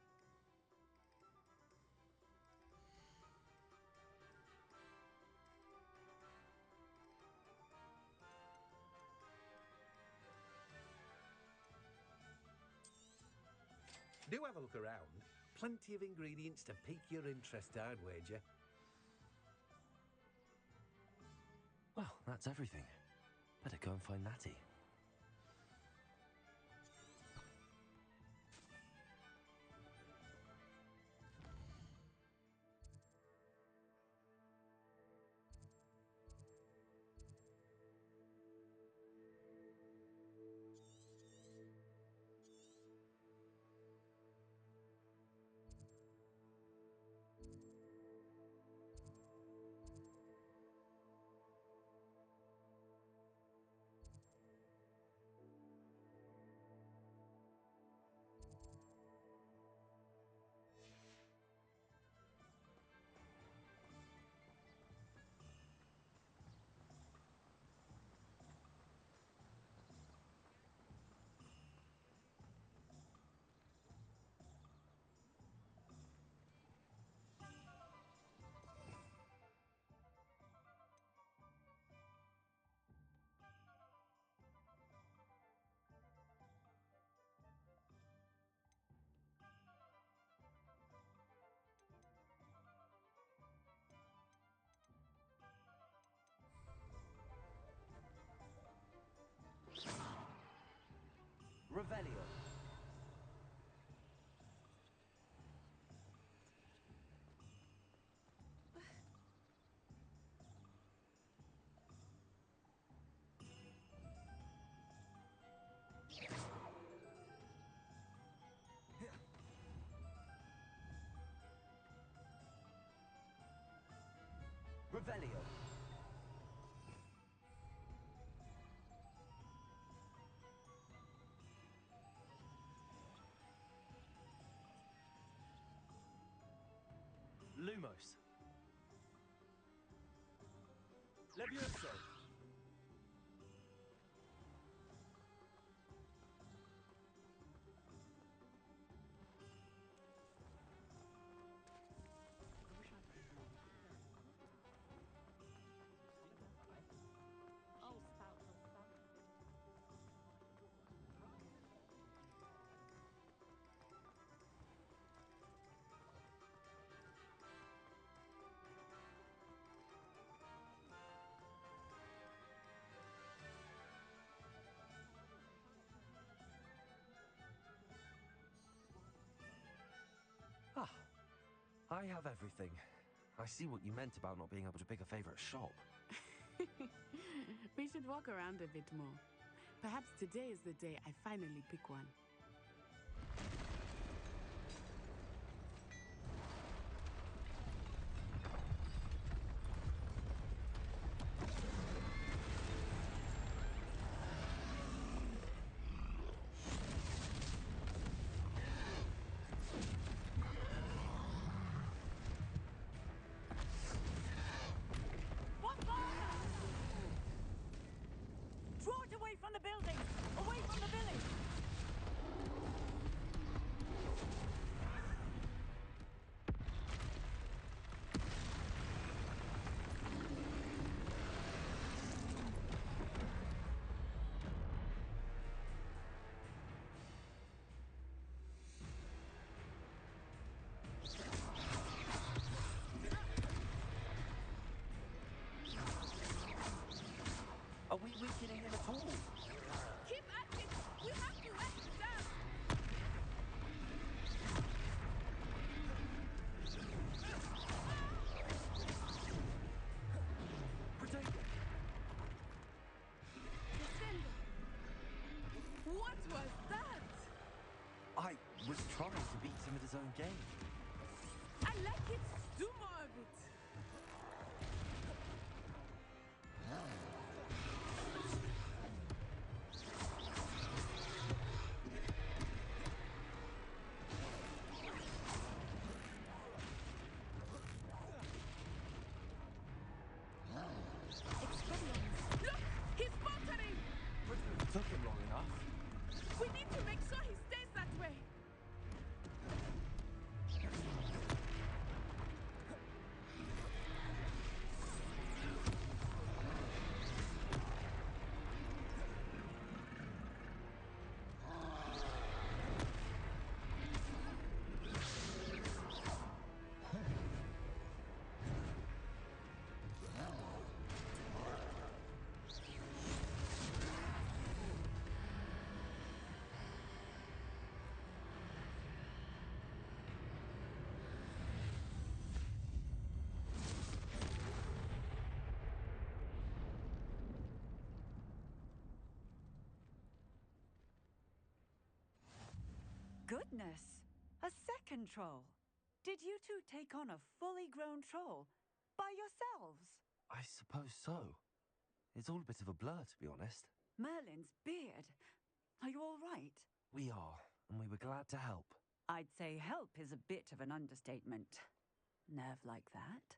Do have a look around. Plenty of ingredients to pique your interest, I'd wager. Well, that's everything. Better go and find Natty. Revelio. Revelio. Lumos. Levioso. Oh, stout or stout. Ah, I have everything. I see what you meant about not being able to pick a favorite shop. We should walk around a bit more. Perhaps today is the day I finally pick one. Draw it away from the building! Away from the village! Are we weakening him at all? Keep at it! We have to let him down! Protego! Descendo! What was that? I was trying to beat him at his own game. I like it! Do more of it! Look! He's faltering! It took him long enough. We need to make sure he stays that way! Goodness! A second troll! Did you two take on a fully grown troll by yourselves? I suppose so. It's all a bit of a blur, to be honest. Merlin's beard. Are you all right? We are, and we were glad to help. I'd say help is a bit of an understatement. Nerve like that.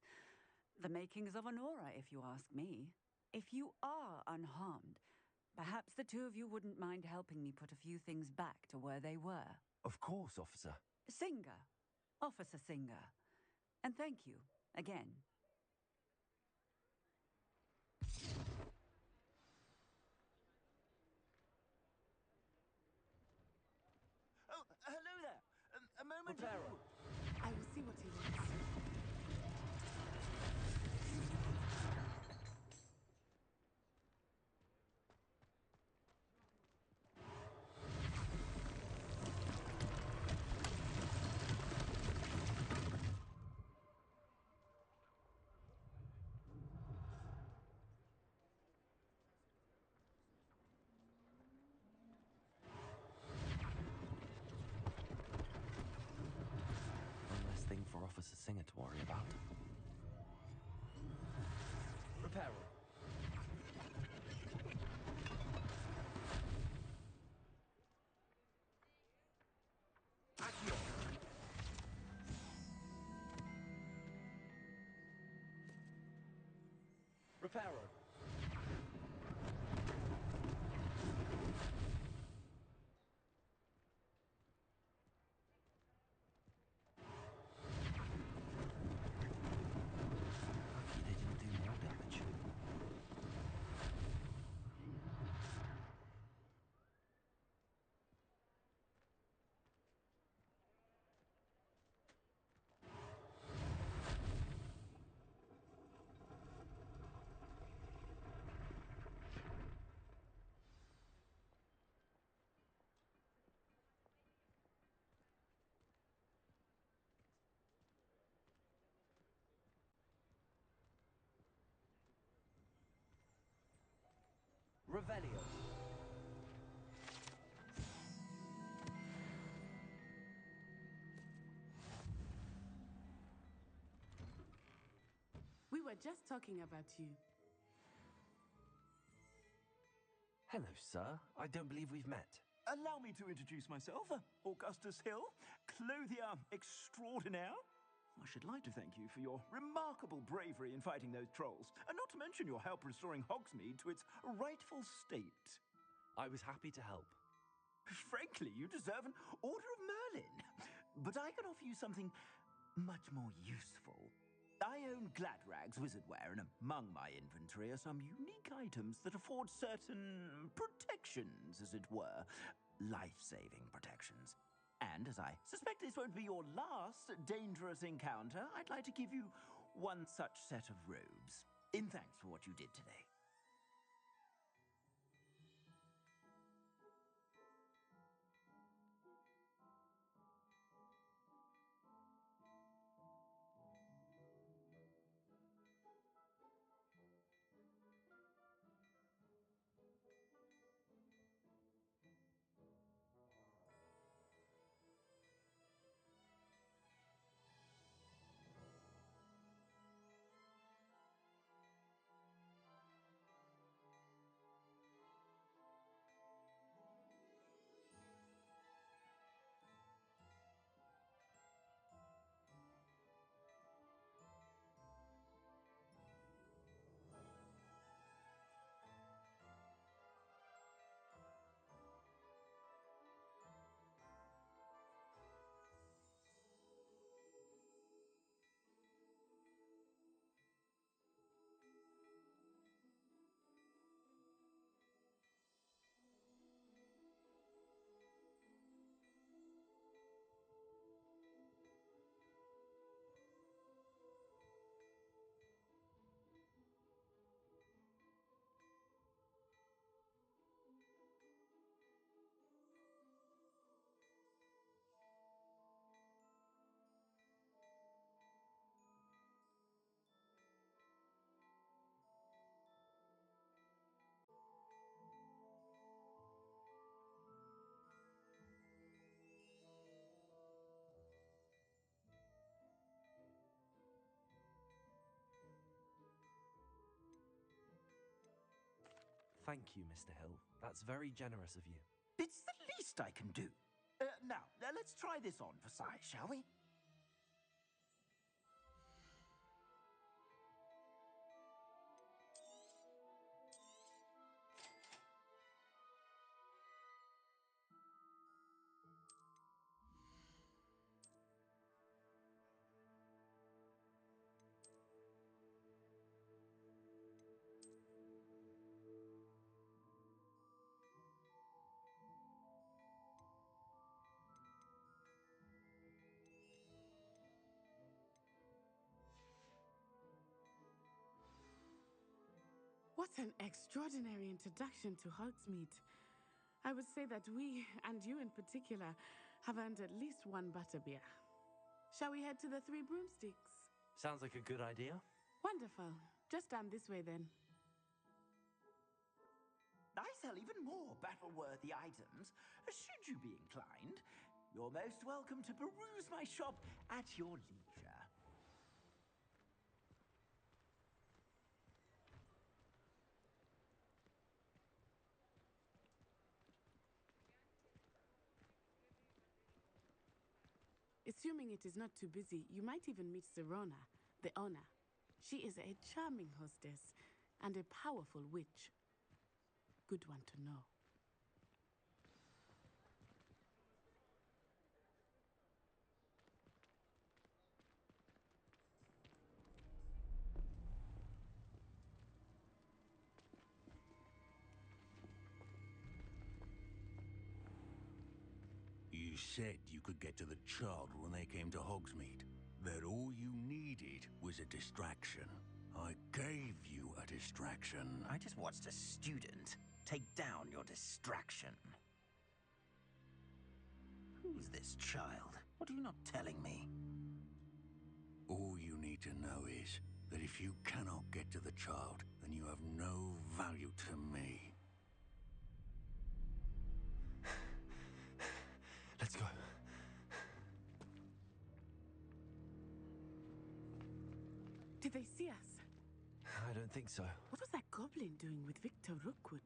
The makings of an aura, if you ask me. If you are unharmed, perhaps the two of you wouldn't mind helping me put a few things back to where they were. Of course, officer. Singer. Officer Singer. And thank you, again. Oh, hello there! A moment Reparo. ago. I will see what he wants. One less thing for Officer Singer Reparo. Lucky they didn't do more damage. Revelio. We were just talking about you. Hello, sir. I don't believe we've met. Allow me to introduce myself, Augustus Hill, clothier extraordinaire. I should like to thank you for your remarkable bravery in fighting those trolls, and not to mention your help restoring Hogsmeade to its rightful state. I was happy to help. Frankly, you deserve an Order of Merlin. But I can offer you something much more useful. I own Gladrag's wizardware, and among my inventory are some unique items that afford certain protections, as it were. Life-saving protections. And as I suspect this won't be your last dangerous encounter, I'd like to give you one such set of robes, in thanks for what you did today. Thank you, Mr. Hill. That's very generous of you. It's the least I can do. Now, let's try this on for size, shall we? What an extraordinary introduction to Hogsmeade. I would say that we, and you in particular, have earned at least one butterbeer. Shall we head to the Three Broomsticks? Sounds like a good idea. Wonderful. Just down this way then. I sell even more battle-worthy items, should you be inclined. You're most welcome to peruse my shop at your leisure. Assuming it is not too busy, you might even meet Serona, the owner. She is a charming hostess, and a powerful witch. Good one to know. You said you could get to the child when they came to Hogsmeade. That all you needed was a distraction. I gave you a distraction. I just watched a student take down your distraction. Who's this child? What are you not telling me? All you need to know is that if you cannot get to the child, then you have no value to me. Let's go. Did they see us? I don't think so. What was that goblin doing with Victor Rookwood?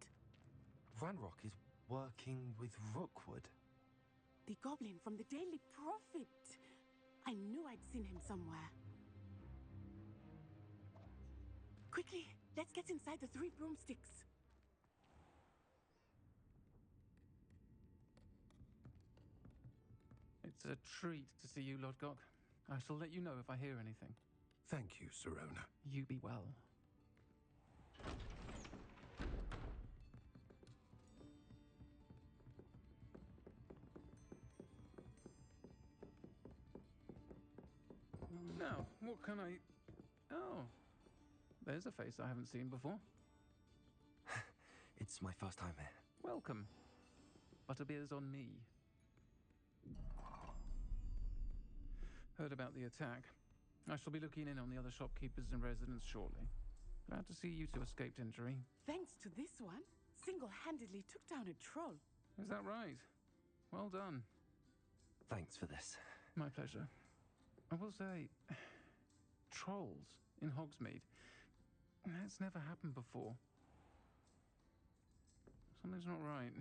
Ranrock is working with Rookwood. The goblin from the Daily Prophet. I knew I'd seen him somewhere. Quickly, let's get inside the 3 broomsticks. It's a treat to see you, Lodgok. I shall let you know if I hear anything. Thank you, Sirona. You be well. Now, what can I... Oh, there's a face I haven't seen before. It's my first time here. Welcome. Butterbeer's on me. Heard about the attack. I shall be looking in on the other shopkeepers and residents shortly. Glad to see you two escaped injury. Thanks to this one, single-handedly took down a troll. Is that right? Well done. Thanks for this. My pleasure. I will say, trolls in Hogsmeade. That's never happened before. Something's not right.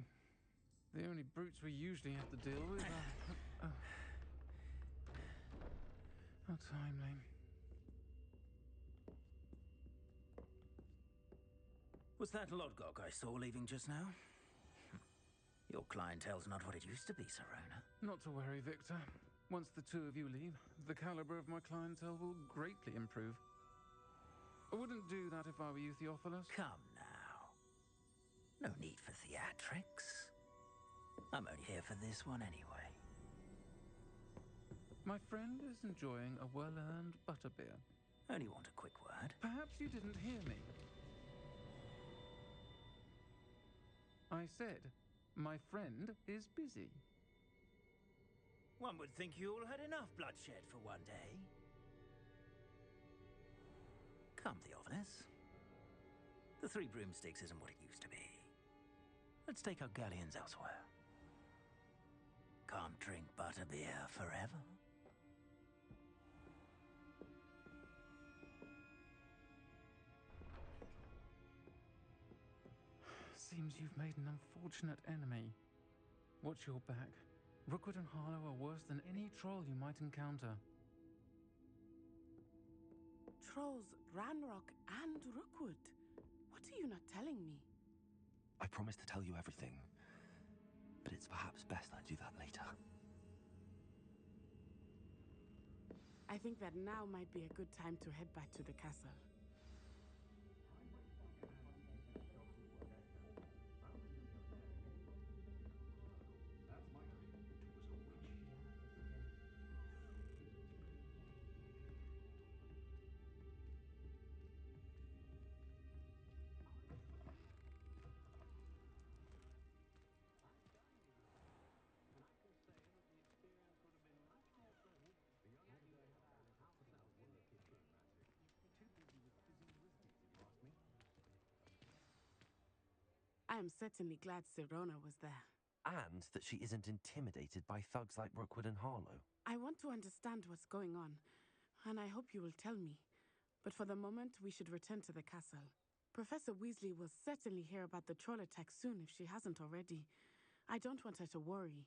The only brutes we usually have to deal with are... How timely. Was that Lodgok I saw leaving just now? Your clientele's not what it used to be, Sirona. Not to worry, Victor. Once the two of you leave, the caliber of my clientele will greatly improve. I wouldn't do that if I were you, Theophilus. Come now. No need for theatrics. I'm only here for this one anyway. My friend is enjoying a well-earned butterbeer. Only want a quick word. Perhaps you didn't hear me. I said, my friend is busy. One would think you all had enough bloodshed for one day. Come, Theophilus. The 3 broomsticks isn't what it used to be. Let's take our galleons elsewhere. Can't drink butterbeer forever. Seems you've made an unfortunate enemy. Watch your back. Rookwood and Harlow are worse than any troll you might encounter. Trolls, Ranrock, and Rookwood. What are you not telling me? I promise to tell you everything, but it's perhaps best I do that later. I think that now might be a good time to head back to the castle. I am certainly glad Sirona was there. And that she isn't intimidated by thugs like Rookwood and Harlow. I want to understand what's going on, and I hope you will tell me. But for the moment, we should return to the castle. Professor Weasley will certainly hear about the troll attack soon if she hasn't already. I don't want her to worry.